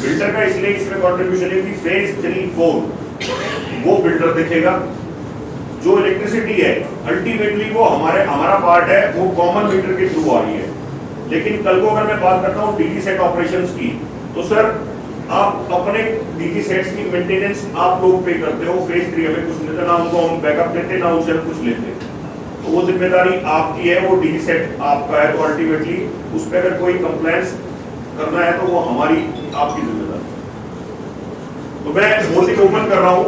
बिल्डर का इसलिए इसमें कंट्रीब्यूशन है कि फेज 3 4 वो बिल्डर देखेगा, जो इलेक्ट्रिसिटी है अल्टीमेटली वो हमारा पार्ट है, वो कॉमन मीटर के थ्रू आ रही है। लेकिन कल को अगर मैं बात करता हूँ डीजी सेट ऑपरेशंस की, तो सर आप अपने डीजी सेट्स की मेंटेनेंस आप लोग पे करते हो, फेज 3 हमें कुछ नहीं, ना उनको हम बैकअप देते ना उनसे कुछ लेते, तो वो जिम्मेदारी आपकी है, वो डीजी सेट आपका है, तो अल्टीमेटली उस पर अगर कोई कंप्लेंट्स करना है तो वो हमारी आपकी जिम्मेदारी। तो मैं वोटिंग ओपन कर रहा हूँ,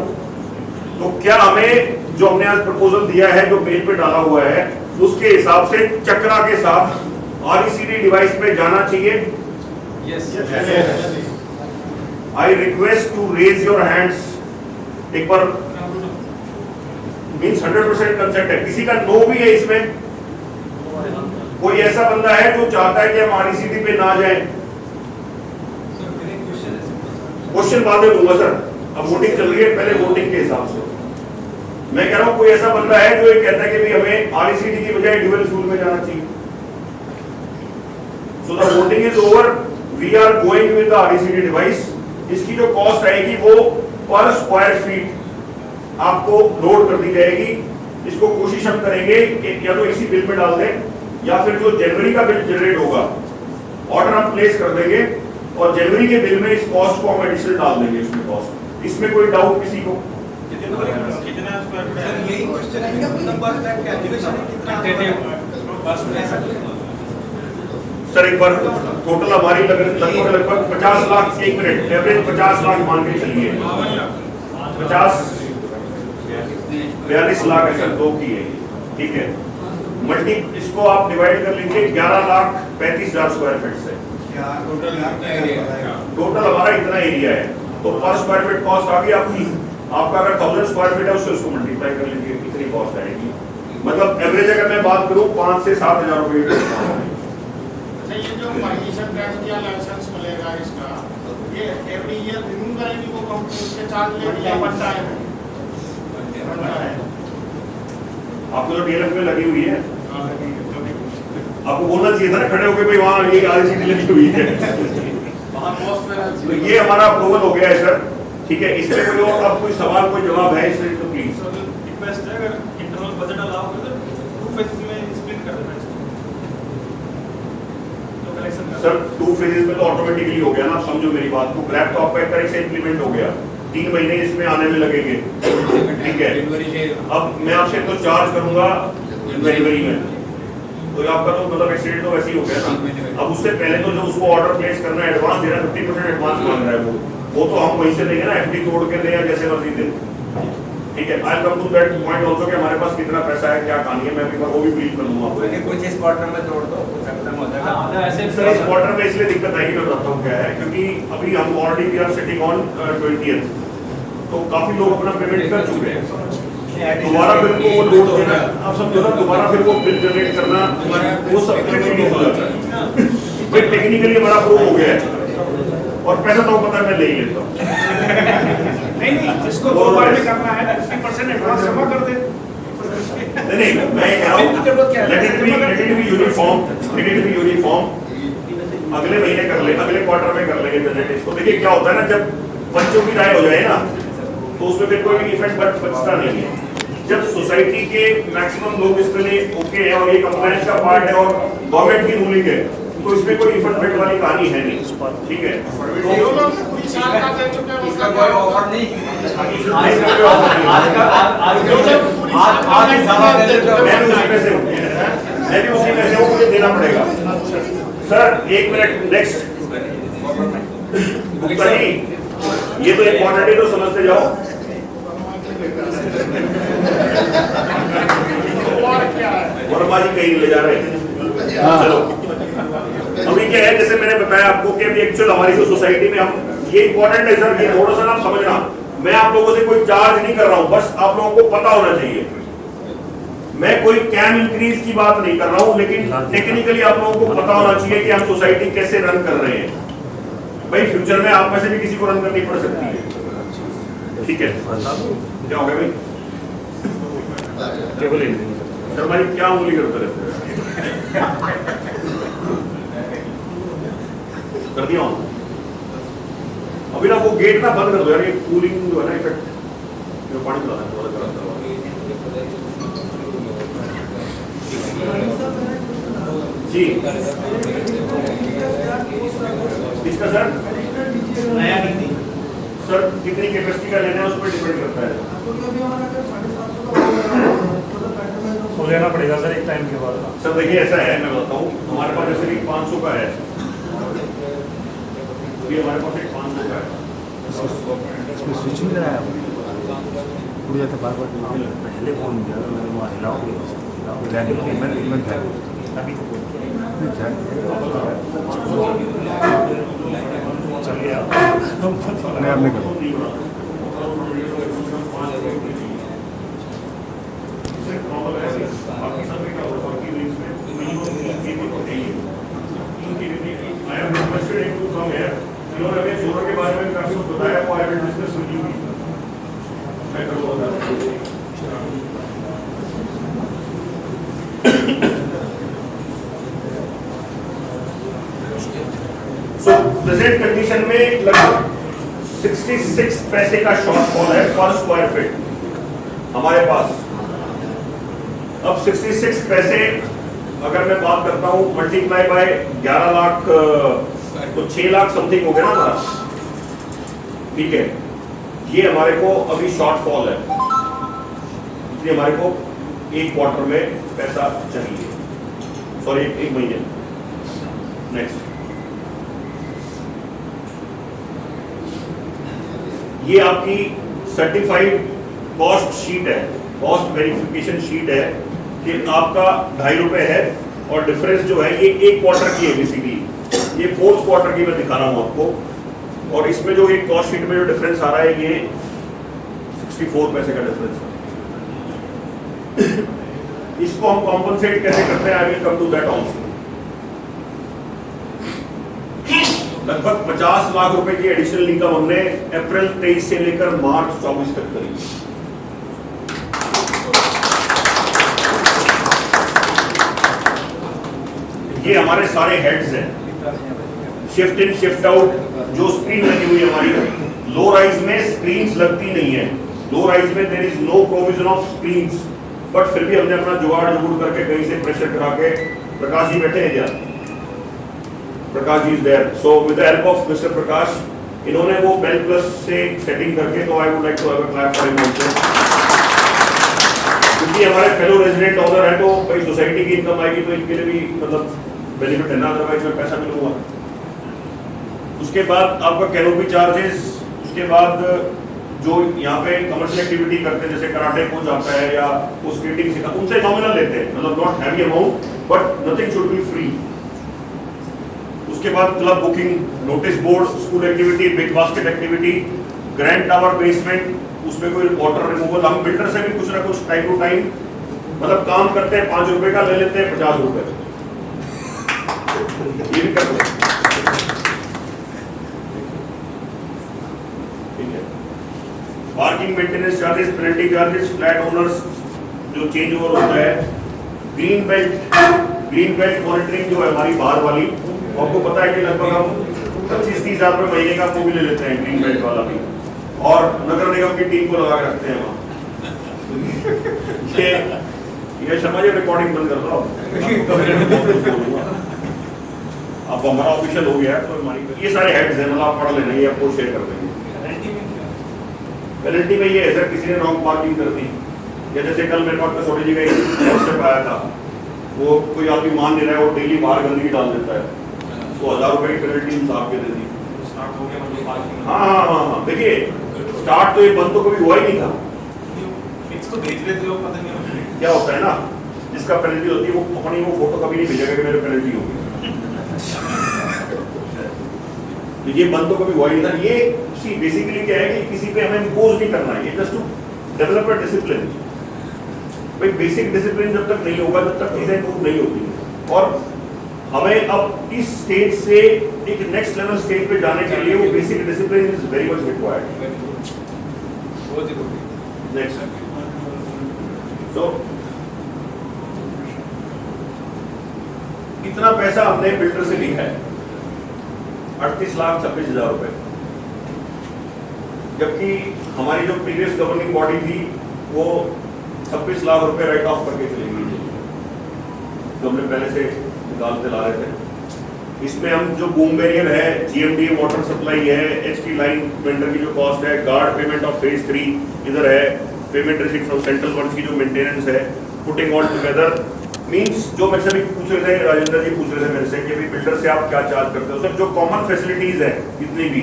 तो क्या हमें जो हमने आज प्रपोजल दिया है, जो मेल पे डाला हुआ है, उसके हिसाब से चक्रा के साथ RECD डिवाइस पे जाना चाहिए? Yes. I request to raise your hands. एक बार मीन्स 100% कंसेंट है, किसी का नो भी है इसमें? कोई ऐसा बंदा है जो चाहता है कि हम RECD पे ना जाएं? क्वेश्चन बाद में दूंगा सर, अब वोटिंग चल रही है, पहले वोटिंग के हिसाब से मैं कह रहा हूं कोई ऐसा बंदा है जो ये कहता है कि भाई हमें RECD की बजाय ड्यूअल फ्यूल में जाना चाहिए। So the voting is over, we are going with the RECD device. इसकी जो कॉस्ट आएगी वो पर स्क्वायर फीट आपको लोड कर दी जाएगी। इसको कोशिश हम करेंगे कि या तो इसी बिल में डाल दें, या फिर जो जनवरी का बिल जनरेट होगा ऑर्डर हम प्लेस कर देंगे, और जनवरी के बिल में इस कॉस्ट को हम एडिशनल डाल देंगे इसमें कॉस्ट। इसमें कोई डाउट किसी को? यही क्वेश्चन है कि नंबर का कैलकुलेशन सर एक बार टोटल हमारी लगभग 50 लाख, एक मिनट, एवरेज 50 लाख मान के चलिए, 42 लाख है सर, 2 की है, ठीक है। मल्टी इसको आप डिवाइड कर लीजिए 11,35,000 स्क्वायर फीट से, टोटल हमारा इतना एरिया है, तो पर स्क्वायर फीट कॉस्ट आ गई आपकी। आपका अगर 1000 स्क्वायर फीट है उससे उसको मल्टीप्लाई कर लीजिए, कितनी कॉस्ट आएगी। मतलब एवरेज अगर मैं बात करूं 5 से 7,000 रुपए। ये जो परमिशन ग्रांट या लाइसेंस मिलेगा इसका, ये एवरी ईयर रिन्यू करेंगे वो कंपनी, उसके चार्ज लेगी या वन टाइम है? आपको तो DLF में लगी हुई है, आपको बोलना चाहिए था ना खड़े होकर भाई वहाँ ये RECD लगी हुई है। तो ये हमारा अप्रूवल हो गया है सर, ठीक है। इसमें कोई और अब कोई सवाल कोई जवाब है इसमें तो प्लीज। रिक्वेस्ट है, अगर इंटरनल बजट अलाउ कर तो 2 फेजेस में स्प्लिट कर देना इसको, तो कलेक्शन सर 2 फेजेस में तो ऑटोमेटिकली हो गया ना, आप समझो मेरी बात को। ग्रैब तो आपका एक तरह से इंप्लीमेंट हो गया, 3 महीने इसमें आने में लगेंगे, ठीक है। अब मैं आपसे तो चार्ज करूंगा जनवरी में, तो आपका तो मतलब एक्सीडेंट तो वैसे ही हो गया ना। अब उससे पहले तो जो उसको ऑर्डर प्लेस करना है, एडवांस देना, 50% एडवांस मांग रहा है वो तो हम वहीं से देंगे ना, FD तोड़ के दें या जैसे मर्जी दें, ठीक है। I come to that point also कि हमारे पास कितना पैसा है, क्या कहानी है, मैं भी वो भी ब्रीफ कर दूंगा आपको। कुछ इस क्वार्टर में जोड़ दो, कुछ खत्म हो जाएगा। सर इस क्वार्टर में इसलिए दिक्कत आएगी, मैं बताता हूँ क्या है, क्योंकि अभी हम already we are sitting on 20th, तो काफी लोग अपना पेमेंट कर चुके हैं। दोबारा फिर को वो लोड देना, आप समझो ना, दोबारा फिर वो बिल जनरेट करना, वो सब टेक्निकली हो जाता है। फिर टेक्निकली हमारा अप्रूव हो गया है, और पैसा तो पता है मैं ले ही लेता हूँ। नहीं, जिसको 2 बार में करना है 50% एडवांस जमा कर दे। नहीं, मैं कह रहा हूँ लेट इट बी यूनिफॉर्म, अगले महीने कर ले, अगले क्वार्टर में कर लेंगे जनरेट इसको। देखिए क्या होता है ना, जब बच्चों की राय हो जाए ना, तो उसमें फिर कोई इफेक्ट बचता नहीं है। जब सोसाइटी के मैक्सिमम लोग इसके लिए ओके है और ये कंप्लायंस का पार्ट है और गवर्नमेंट की रूलिंग है, तो इसमें कोई इफेक्ट वाली कहानी है नहीं, ठीक है। जो लोग पूरी साल का दे चुके हैं इसका कोई ऑफर नहीं, मैं भी उसी में से मुझे देना पड़ेगा। Sir 1 minute, next Gupta ji ये तो एक क्वांटिटी तो समझते जाओ। और क्या है? वर्मा जी कहीं ले जा रहे हैं। चलो अभी क्या है, जैसे मैंने बताया आपको कि अभी एक्चुअल हमारी जो सोसाइटी में हम, ये इंपॉर्टेंट है सर, ये थोड़ा सा ना समझना, मैं आप लोगों से कोई चार्ज नहीं कर रहा हूं, बस आप लोगों को पता होना चाहिए। मैं कोई कैम इंक्रीज की बात नहीं कर रहा हूं, लेकिन टेक्निकली आप लोगों को पता होना चाहिए कि हम सोसाइटी कैसे रन कर रहे हैं। भाई फ्यूचर में आप में से भी किसी को रन करनी पड़ सकती है, ठीक है? क्या हो गया भाई? टेबल शर्मा जी क्या उंगली करते रहते कर दिया हूं। अभी ना वो गेट ना बंद कर दो यार, ये कूलिंग जो है ना इफेक्ट, जो पानी चला है थोड़ा गर्म करवा जी। इसका सर नया नीति सर कितनी कैपेसिटी का लेना है उस पर डिपेंड करता है। तो लेना पड़ेगा सर एक टाइम के बाद। सर देखिए ऐसा है, मैं बताता हूँ, हमारे पास जैसे कि 500 का है, ये हमारे पास एक 500 का है। इसमें स्विच नहीं लगाया उड़ जाता बार बार। पहले फोन किया मैंने, वहाँ हिलाओ मैंने अभी तो चलिए आपने करो। सोलर के बारे में काफी कुछ बताया, वो I will discuss with you. मैं करूँगा। सो प्रेजेंट कंडीशन में लगभग 66 पैसे का शॉर्टफॉल है पर स्क्वायर फीट हमारे पास। अब 66 पैसे अगर मैं बात करता हूं मल्टीप्लाई बाय 11 लाख तो 6 लाख समथिंग हो गया ना हमारा, ठीक है? ये हमारे को अभी शॉर्टफॉल है, इसलिए हमारे को एक क्वार्टर में पैसा चाहिए, सॉरी एक महीने। नेक्स्ट, ये आपकी सर्टिफाइड कॉस्ट शीट है, कॉस्ट वेरिफिकेशन शीट है कि आपका ₹2.5 है और डिफरेंस जो है ये एक क्वार्टर की है बेसिकली, ये 4th क्वार्टर की मैं दिखा रहा हूं आपको। और इसमें जो एक कॉस्ट शीट में जो डिफरेंस आ रहा है ये 64 पैसे का डिफरेंस है। इसको हम कॉम्पनसेट कैसे करते हैं, I will come to that also. लगभग 50 लाख रुपए की एडिशनल इनकम हमने अप्रैल 23 से लेकर मार्च 24 तक करी। ये हमारे सारे हेड्स हैं, शिफ्ट इन शिफ्ट आउट जो स्क्रीन लगी हुई है हमारी। लो राइज में स्क्रीन्स लगती नहीं है, लो राइज में there is no provision of screens, but फिर भी हमने अपना जुगाड़ जुगुड़ करके कहीं से प्रेशर करा के, प्रकाश जी बैठे हैं क्या? Prakash ji is there, so with the help of mister Prakash, इन्होंने वो बेल प्लस से सेटिंग करके, तो I would like to have a clap for him also, क्योंकि हमारे फेलो रेजिडेंट ऑनर है तो भाई सोसाइटी की इनकम आएगी तो इनके लिए भी मतलब बेनिफिट है ना, अदरवाइज मैं पैसा मिलूंगा। उसके बाद आपका कैनोपी चार्जेस, उसके बाद जो यहाँ पे कमर्शियल एक्टिविटी करते हैं जैसे कराटे कोच आता है या वो स्केटिंग सिखा, उनसे नॉमिनल लेते हैं, मतलब not heavy amount but nothing should be free. उसके बाद club booking, notice board, school activity, big basket activity, grand tower basement, उसमें कोई वाटर रिमूवल, हम बिल्डर से भी कुछ ना कुछ टाइम टू टाइम मतलब काम करते हैं, ₹5 का ले लेते हैं, ₹50 ये भी करते हैं, ठीक है? Parking maintenance charges, penalty charges, flat owners जो चेंज ओवर होता है, ग्रीन बेल्ट मॉनिटरिंग जो है हमारी बाहर वाली, आपको पता है कि लगभग हम 25-30 हज़ार रुपये महीने का वो भी ले लेते हैं ग्रीन बेल्ट वाला भी, और नगर निगम की टीम को लगा के रखते हैं वहाँ। ये शर्मा जी रिकॉर्डिंग बंद कर दो अब हमारा ऑफिशियल हो गया है, तो हमारी ये सारे हेड्स हैं, मतलब आप पढ़ लेना, ये आपको शेयर कर देंगे। पेनल्टी में ये है सर, किसी ने रॉन्ग पार्किंग कर दी, या जैसे कल मेरे पास कसौटी जी का व्हाट्सएप आया था, वो कोई आदमी मान नहीं रहा है, वो डेली बाहर गंदगी डाल देता है, तो ₹1000 की पेनल्टी इंसाफ के दे दी। स्टार्ट हो गया मतलब पार्किंग हाँ, देखिए स्टार्ट तो ये बंद तो कभी हुआ ही नहीं था। फिक्स तो भेज रहे थे लोग, पता नहीं क्या होता है ना, जिसका पेनल्टी होती है वो अपनी वो फोटो कभी नहीं भेजेगा कि मेरे पेनल्टी होगी। तो ये बंद तो कभी हुआ ही नहीं था। ये सी बेसिकली क्या है कि किसी पे हमें इम्पोज नहीं करना है, ये just to develop a discipline. भाई बेसिक डिसिप्लिन जब तक नहीं होगा तब तक चीजें इम्प्रूव नहीं होती। और हमें अब इस स्टेज से एक नेक्स्ट लेवल स्टेज पे जाने के लिए वो basic discipline is very much required. Next तो कितना पैसा हमने बिल्डर से लिया है? 38,26,000 रुपए, जबकि हमारी जो प्रीवियस गवर्निंग बॉडी थी वो 26 लाख रुपए राइट ऑफ करके चली गई थी, जो हमने पहले से निकालते ला रहे थे। इसमें हम जो बूम बैरियर है, GMDA वाटर सप्लाई है, HT लाइन वेंडर की जो कॉस्ट है, गार्ड पेमेंट ऑफ फेज 3 इधर है, payment receipt from central works की जो मेंटेनेंस है, पुटिंग ऑल टुगेदर मींस जो मेरे से भी पूछ रहे थे, राजेंद्र जी पूछ रहे थे मेरे से कि भाई बिल्डर से आप क्या चार्ज करते हो? सर जो कॉमन फैसिलिटीज है जितनी भी,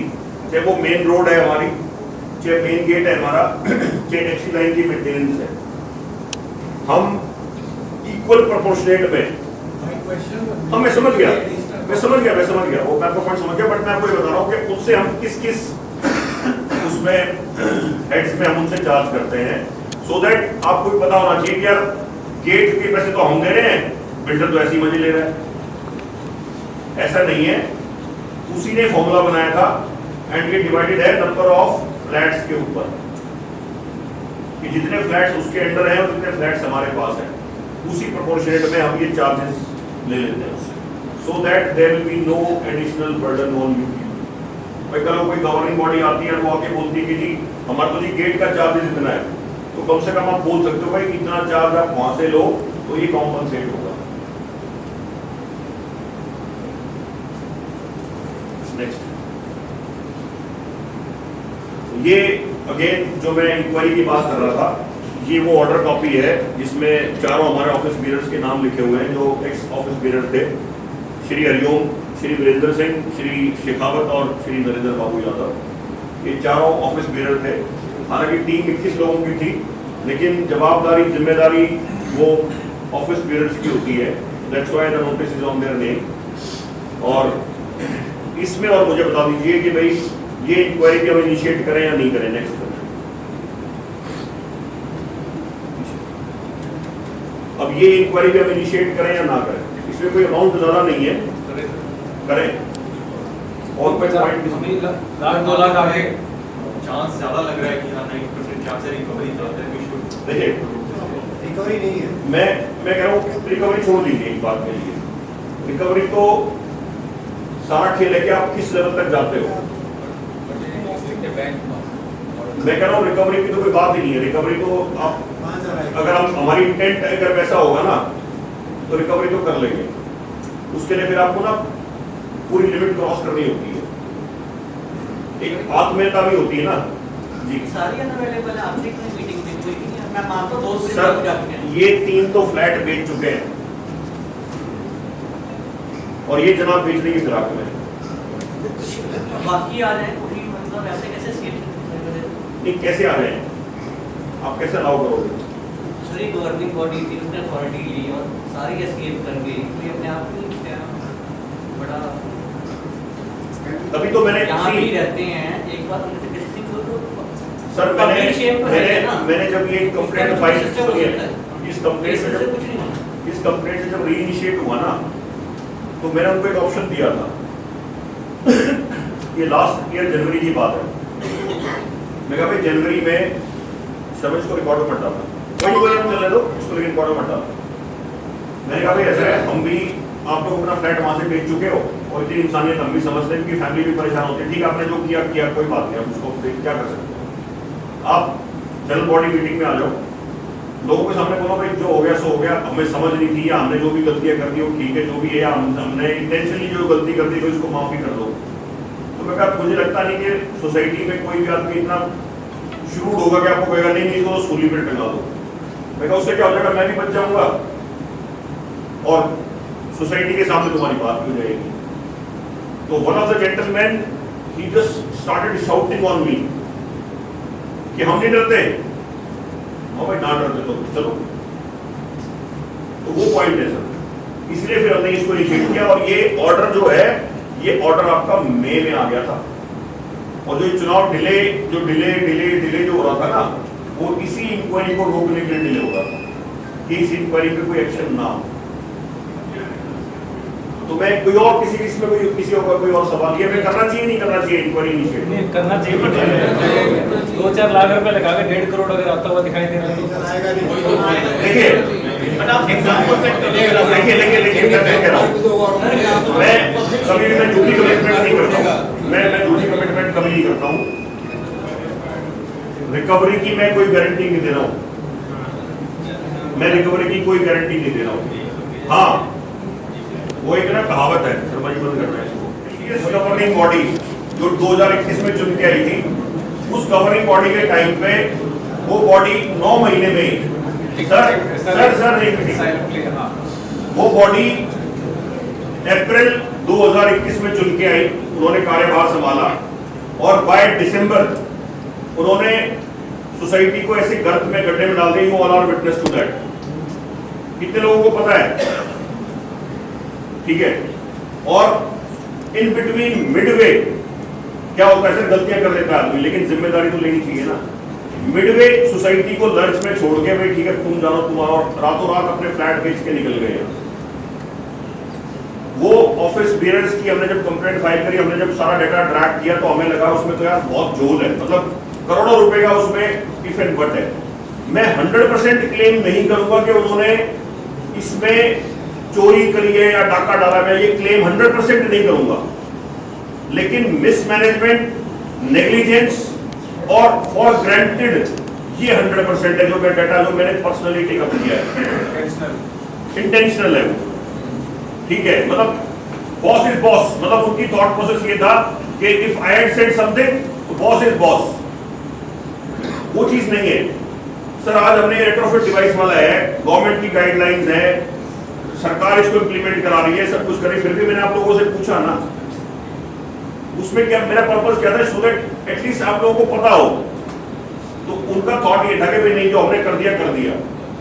चाहे वो मेन रोड है हमारी, चाहे मेन गेट है हमारा, चाहे HT लाइन की मेंटेनेंस है, हम इक्वल प्रोपोर्शनेट में हम मैं समझ गया वो मैं आपको पॉइंट समझ गया, बट मैं आपको ये बता रहा हूँ कि उससे हम किस उसमें हेड्स में हम उनसे चार्ज करते हैं, सो दैट आपको भी पता होना चाहिए कि यार गेट के पैसे तो हम दे रहे हैं, बिल्डर तो ऐसे ही मजे ले रहा है। ऐसा नहीं है, उसी ने फॉर्मूला बनाया था एंड ये डिवाइडेड है नंबर ऑफ फ्लैट्स के ऊपर, कि जितने फ्लैट्स उसके अंडर हैं और जितने फ्लैट्स हमारे पास हैं उसी प्रोपोर्शनेट में हम ये चार्जेस ले लेते हैं उससे, so that there will be no additional burden on you. भाई कल कोई गवर्निंग बॉडी आती है और वो आके बोलती है कि जी हमारा तो जी गेट का चार्जेस इतना है, तो कम से कम आप बोल सकते हो भाई इतना चार्ज आप वहां से लो तो ये कॉम्पनसेट होगा। नेक्स्ट, ये अगेन जो मैं इंक्वायरी की बात कर रहा था, ये वो ऑर्डर कॉपी है जिसमें चारों हमारे ऑफिस बीयरर्स के नाम लिखे हुए हैं जो एक्स ऑफिस बीयरर थे, श्री हरिओम, श्री वीरेंद्र सिंह, श्री शेखावत और श्री नरेंद्र बाबू यादव। ये चारों ऑफिस बीयरर थे। हालांकि टीम 21 लोगों की थी, लेकिन जवाबदारी जिम्मेदारी वो ऑफिस बीयरर्स की होती है, that's why the notice is on their name. और इसमें और मुझे बता दीजिए कि भाई ये इंक्वायरी भी हम इनिशिएट करें या नहीं करें। नेक्स्ट, अब ये इंक्वायरी भी हम इनिशिएट करें या ना करें, इसमें कोई अमाउंट ज्यादा नहीं है, करें। और कोई पॉइंट हमें लाख 2 लाख आगे चांस ज्यादा लग रहा है कि हाँ 90% चांस है रिकवरी का, देखिए रिकवरी नहीं है। मैं कह रहा हूँ कि रिकवरी छोड़ दीजिए एक बात के लिए, रिकवरी तो सारा खेल है कि आप किस लेवल तक जाते हो। मैं कह रहा हूँ रिकवरी की तो कोई बात ही नहीं है। रिकवरी तो आप अगर हम हमारी इंटेंट अगर वैसा होगा ना तो रिकवरी तो कर लेंगे, उसके लिए फिर आपको ना पूरी लिमिट क्रॉस करनी होती है, एक आत्मीयता भी होती है ना जी। सारी अवेलेबल है, आपने कोई मीटिंग में कोई नहीं है, मैं मानता हूं 2 सर दिन जाते हैं। ये 3 तो फ्लैट बेच चुके हैं और ये जनाब बेचने की फिराक में बाकी आ जाए कोई मतलब ऐसे कैसे स्केल नहीं, कैसे आ रहे हैं आप, कैसे अलाउ करोगे? सर गवर्निंग बॉडी थी, उसने अथॉरिटी ली और सारी एस्केप कर गई, तो अपने आप में क्या बड़ा तभी तो मैंने यहाँ भी रहते हैं। एक बात हमने किसी को तो सर मैंने जब ये कंप्लेंट फाइल इस कंप्लेंट से जब रीइनिशिएट हुआ ना तो मैंने उनको एक ऑप्शन दिया था। ये लास्ट ईयर जनवरी की बात है, मैं कहा भाई जनवरी में सब इसको रिकॉर्ड में मटा था, कोई चलने दो इसको, लेकिन रिकॉर्ड में मटा। मैंने कहा भाई ऐसा है, हम भी आप लोग अपना फ्लैट वहां से बेच चुके हो और इतनी इंसानियत हम भी समझते हैं कि फैमिली भी परेशान होती है, ठीक है आपने जो किया कोई बात नहीं, आप उसको क्या कर सकते हो। आप जनरल बॉडी मीटिंग में आ जाओ, लोगों के सामने बोलो भाई जो हो गया सो हो गया, हमें समझ नहीं थी या हमने जो भी गलतियां कर दी वो ठीक है, जो भी है हमने इंटेंशनली जो गलती कर दी तो इसको माफी कर दो। तो मैं कहा मुझे लगता नहीं कि सोसाइटी में कोई भी आदमी इतना शुरू होगा कि आपको कहेगा नहीं इसको तो सूली पे टंगा दो। मैं कहा उससे क्या हो जाएगा, मैं भी बच जाऊंगा और सोसाइटी के सामने तुम्हारी बात भी हो जाएगी। तो one of the gentleman he just started shouting on me कि हम नहीं डरते, हाँ भाई ना डरते तो चलो। तो वो पॉइंट है सर, इसलिए फिर हमने इसको इनिशिएट किया और ये ऑर्डर जो है, ये ऑर्डर आपका मई में आ गया था और जो चुनाव डिले जो हो रहा था ना, वो इसी इंक्वायरी को रोकने के लिए डिले हो रहा था कि इस इंक्वायरी पे कोई एक्शन ना हो। तो मैं कोई और किसी और सवाल ये मैं करना चाहिए नहीं करना चाहिए इंक्वायरी इनिशिएट? नहीं करना चाहिए, पर 2-4 लाख रुपए लगा के 1.5 करोड़ अगर आता हुआ दिखाई दे रहा है। देखिए मैं कह रहा हूं, मैं कभी भी झूठी कमिटमेंट नहीं करता हूं, मैं झूठी कमिटमेंट कभी नहीं करता हूं। रिकवरी की मैं कोई गारंटी नहीं दे रहा हूं, मैं रिकवरी की कोई गारंटी नहीं दे रहा हूं। हाँ, वो एक ना कहावत है, शर्मा जी बंद करना है इसको। गवर्निंग बॉडी जो 2021 में चुन के आई थी, उस गवर्निंग बॉडी के टाइम पे वो बॉडी 9 महीने में वो बॉडी अप्रैल 2021 में चुन के आई, उन्होंने कार्यभार संभाला और बाय दिसंबर उन्होंने सोसाइटी को ऐसे गर्त में गड्ढे में डाल दी। All are witness to that. कितने लोगों को पता है? ठीक है। और इन बिटवीन मिडवे क्या होता है सर, गलतियां कर लेता है आदमी, लेकिन जिम्मेदारी तो लेनी चाहिए ना। मिडवे सोसाइटी को लर्च में छोड़ के भाई ठीक है तुम जानो, तुम आओ, रातों रात अपने फ्लैट बेच के निकल गए। वो ऑफिस बेयरर्स की हमने जब कंप्लेंट फाइल करी, हमने जब सारा डेटा ट्रैक किया तो हमें लगा उसमें तो यार बहुत झोल है, मतलब करोड़ों रुपए का उसमें इफ एंड बट है। मैं 100% क्लेम नहीं करूंगा कि उन्होंने इसमें चोरी करी है या डाका डाला, मैं ये क्लेम 100% नहीं करूंगा, लेकिन मिसमैनेजमेंट, नेग्लिजेंस और फॉर ग्रांटेड ये 100% है जो मैं डेटा जो मैंने पर्सनली टेकअप किया है, इंटेंशनल है वो। ठीक है, मतलब बॉस इज बॉस, मतलब उनकी थॉट प्रोसेस ये था कि if I had said something तो बॉस इज बॉस, वो चीज नहीं है सर। आज हमने रेट्रोफिट डिवाइस वाला है, गवर्नमेंट की गाइडलाइंस है, सरकार इसको इंप्लीमेंट करा रही है, सब कुछ कर रही है, फिर भी मैंने आप लोगों से पूछा ना उसमें क्या मेरा पर्पस क्या था, सो दैट एटलीस्ट आप लोगों को पता हो। तो उनका थॉट ये था कि भाई नहीं जो हमने कर दिया।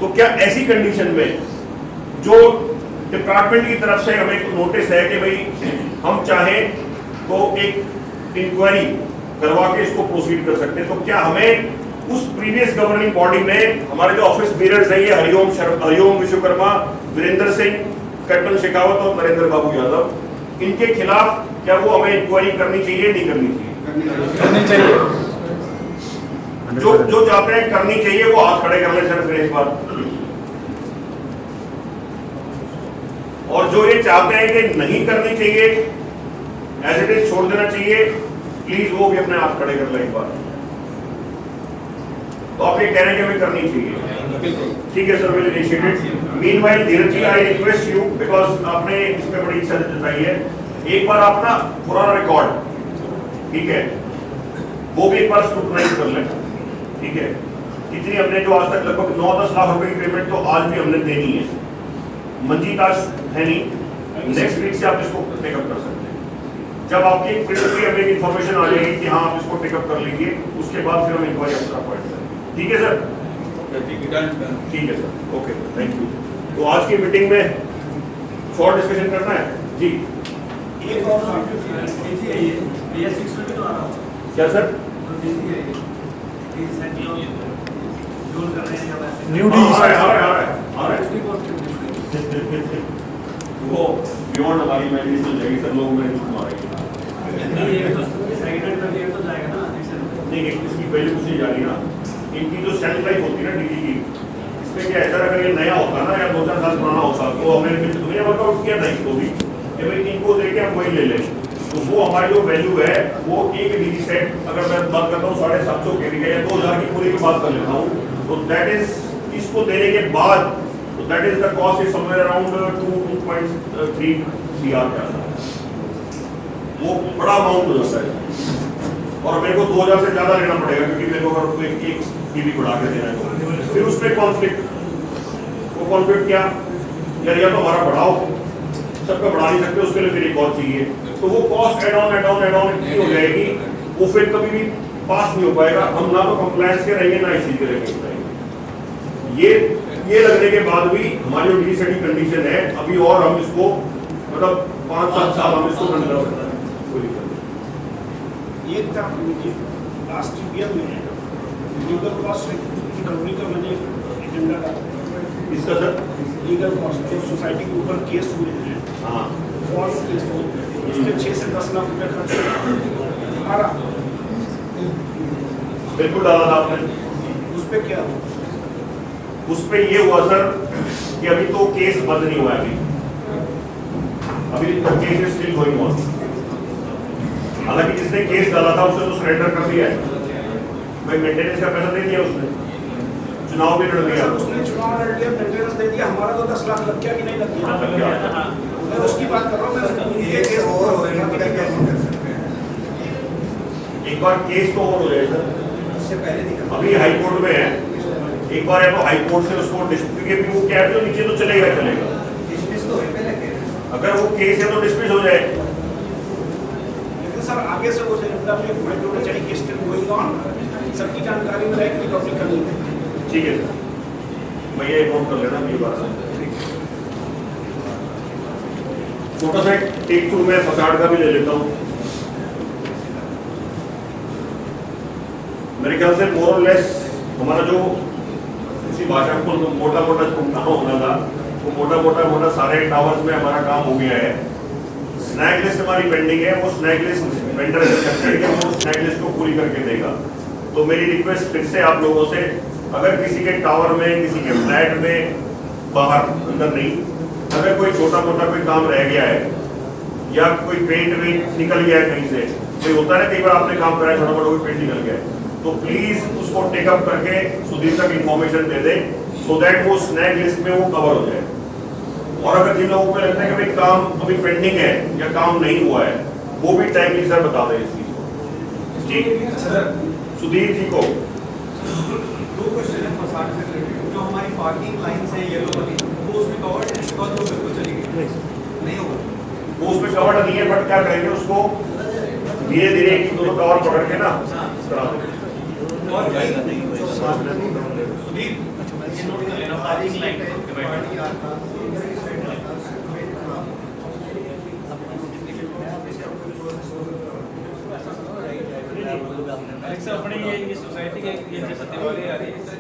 तो क्या ऐसी कंडीशन में जो डिपार्टमेंट की तरफ से हमें एक नोटिस है कि भाई हम चाहें तो एक इंक्वायरी करवा के इसको प्रोसीड कर सकते हैं, तो क्या हमें उस प्रीवियस गवर्निंग बॉडी में हमारे जो ऑफिस बेयरर्स हैं, ये हरिओम विश्वकर्मा, वीरेंद्र सिंह, कैप्टन शेखावत और नरेंद्र बाबू यादव, इनके खिलाफ क्या वो हमें इंक्वायरी करनी चाहिए नहीं करनी चाहिए? जो चाहते हैं करनी चाहिए वो हाथ खड़े कर ले सर फिर एक बार, और जो ये चाहते हैं कि नहीं करनी चाहिए, एज इट इज छोड़ देना चाहिए, प्लीज वो भी अपने हाथ खड़े कर ले एक बार। तो आप ये कह रहे हैं कि हमें करनी चाहिए, ठीक है sir, will initiated. Meanwhile Dheeraj ji, I request you, because आपने इसमें बड़ी इच्छा जताई है, एक बार आप ना पुराना रिकॉर्ड, ठीक है, वो भी एक बार स्क्रूटनाइज कर लें, ठीक है। कितनी हमने जो आज तक लगभग 9-10 लाख रुपए की पेमेंट तो आज भी हमने देनी है, मंजीत आज है नहीं, नेक्स्ट वीक से आप इसको टेकअप कर सकते हैं। जब आपकी प्रिंसिपली हमें इन्फॉर्मेशन आ जाएगी कि हाँ आप इसको टेकअप कर लीजिए, उसके बाद फिर हम इंक्वायरी अफसर अपॉइंट करेंगे, ठीक है सर? ठीक है सर, ओके, थैंक यू। तो आज की मीटिंग में शॉर्ट डिस्कशन करना है जी। एक और क्या सर? न्यू वो बियॉन्ड हमारी इमेजिनेशन जाएगी सर, लोग में नहीं, इसकी पहले कुछ नहीं जा रही ना, इनकी जो सेल्फ लाइफ होती है ना डीजी की, इसमें क्या है सर, अगर ये नया होता ना या 2-4 साल पुराना होता तो हमने दुनिया वर्कआउट किया था इसको भी, इनको देके हम वही ले लें, तो वो हमारी जो वैल्यू है वो एक डीजी सेट, अगर मैं बात करता हूँ 750 के या 2000 की पूरी की बात कर लेता हूँ, तो दैट इज इसको देने के बाद that is the cost is somewhere around 2.3 CR का, वो बड़ा अमाउंट हो जाता है और मेरे को 2000 से ज्यादा लेना पड़ेगा, क्योंकि मेरे को अगर एक टीवी बढ़ा के देना है, फिर उसमें कॉन्फ्लिक्ट, वो कॉन्फ्लिक्ट क्या यार, या तो हमारा बढ़ाओ, सबका बढ़ा नहीं सकते, उसके लिए फिर एक और चाहिए, तो वो कॉस्ट एड ऑन इतनी हो जाएगी, वो फिर कभी भी पास नहीं हो पाएगा। हम ना तो कंप्लायंस के रहेंगे ना इसी के रहेंगे। ये लगने के बाद भी हमारी जो डीसेटिंग कंडीशन है अभी, और हम इसको मतलब 5-7 साल हम इसको कंटिन्यू कर सकते हैं। ये था लास्ट ईयर में लीगल कॉस्ट रिकवरी का मैंने एजेंडा डाला। इसका सर लीगल कॉस्ट जो सोसाइटी के ऊपर केस हुए हैं, हाँ फॉल्स केस हुए, उसमें 6 से 10 लाख रुपए खर्च हुआ हमारा। बिल्कुल डाला था आपने। उस पर क्या हुआ? उस पे ये हुआ सर कि अभी तो केस बंद नहीं हुआ है, अभी case is still going on. हालांकि जिसने केस डाला था उसने तो सरेंडर कर दिया है, भाई मेंटेनेंस का पैसा दे दिया उसने, चुनाव भी लड़ दिया, उसने चुनाव लड़ लिया, मेंटेनेंस दे दिया, हमारा तो 10 लाख लग गया कि नहीं लग गया? लग गया। मैं उसकी बात कर रहा हूँ। मैं ये केस और हो रहा है, एक बार केस तो और हो जाए सर, इससे पहले नहीं अभी हाई कोर्ट में है, एक बार है तो हाई कोर्ट से उसको डिस्मिस, क्योंकि वो क्या है तो नीचे तो चलेगा डिसमिस तो है पहले केस। अगर वो केस है तो डिस्मिस हो जाए। लेकिन सर आगे से वो एजेंडा में मैं जोड़ना चाहिए कि स्टिल गोइंग ऑन, सबकी जानकारी में रहे कि टॉपिक करनी है। ठीक है सर, मैं ये नोट कर लेना ये बात। छोटा सा टेक 2 में फसाड का भी ले लेता हूँ। मेरे ख्याल से मोर और लेस हमारा जो इसी भाषा को मोटा मोटा काम होना था वो मोटा सारे टावर्स में हमारा काम हो गया है। स्नैक लिस्ट हमारी पेंडिंग है, वो स्नैक लिस्ट वेंडर वो स्नैक लिस्ट को पूरी करके देगा। तो मेरी रिक्वेस्ट फिर से आप लोगों से, अगर किसी के टावर में, किसी के फ्लैट में, बाहर अंदर नहीं, अगर कोई छोटा मोटा कोई काम रह गया है या कोई पेंट वेंट निकल गया है कहीं से, कोई होता है कई बार आपने काम कराया छोटा मोटा कोई पेंट निकल गया है, तो प्लीज उसको टेकअप करके सुधीर तक information they they, so that वो स्नैक लिस्ट में वो कवर हो जाए। और अगर जिन लोगों को लगता है कि भाई काम अभी पेंडिंग है या काम नहीं हुआ है, वो भी टाइमली सर बता दें इस चीज को। ठीक सुधीर जी को 2 क्वेश्चन है फसाड से रिलेटेड। जो हमारी पार्किंग लाइन है येलो वाली, वो उसमें कवर्ड है, तो वो बिल्कुल चलेगी नहीं होगा, वो उसमें कवर नहीं है, बट क्या करेंगे उसको धीरे धीरे एक दोनों कवर पकड़ के ना करा देंगे। और सुधीर अलेक्सा अपने ये सोसाइटी के ये जैसे दिवाली आ रही है, इस तरह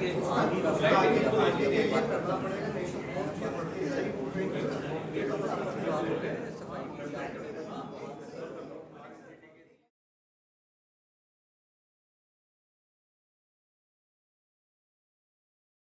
के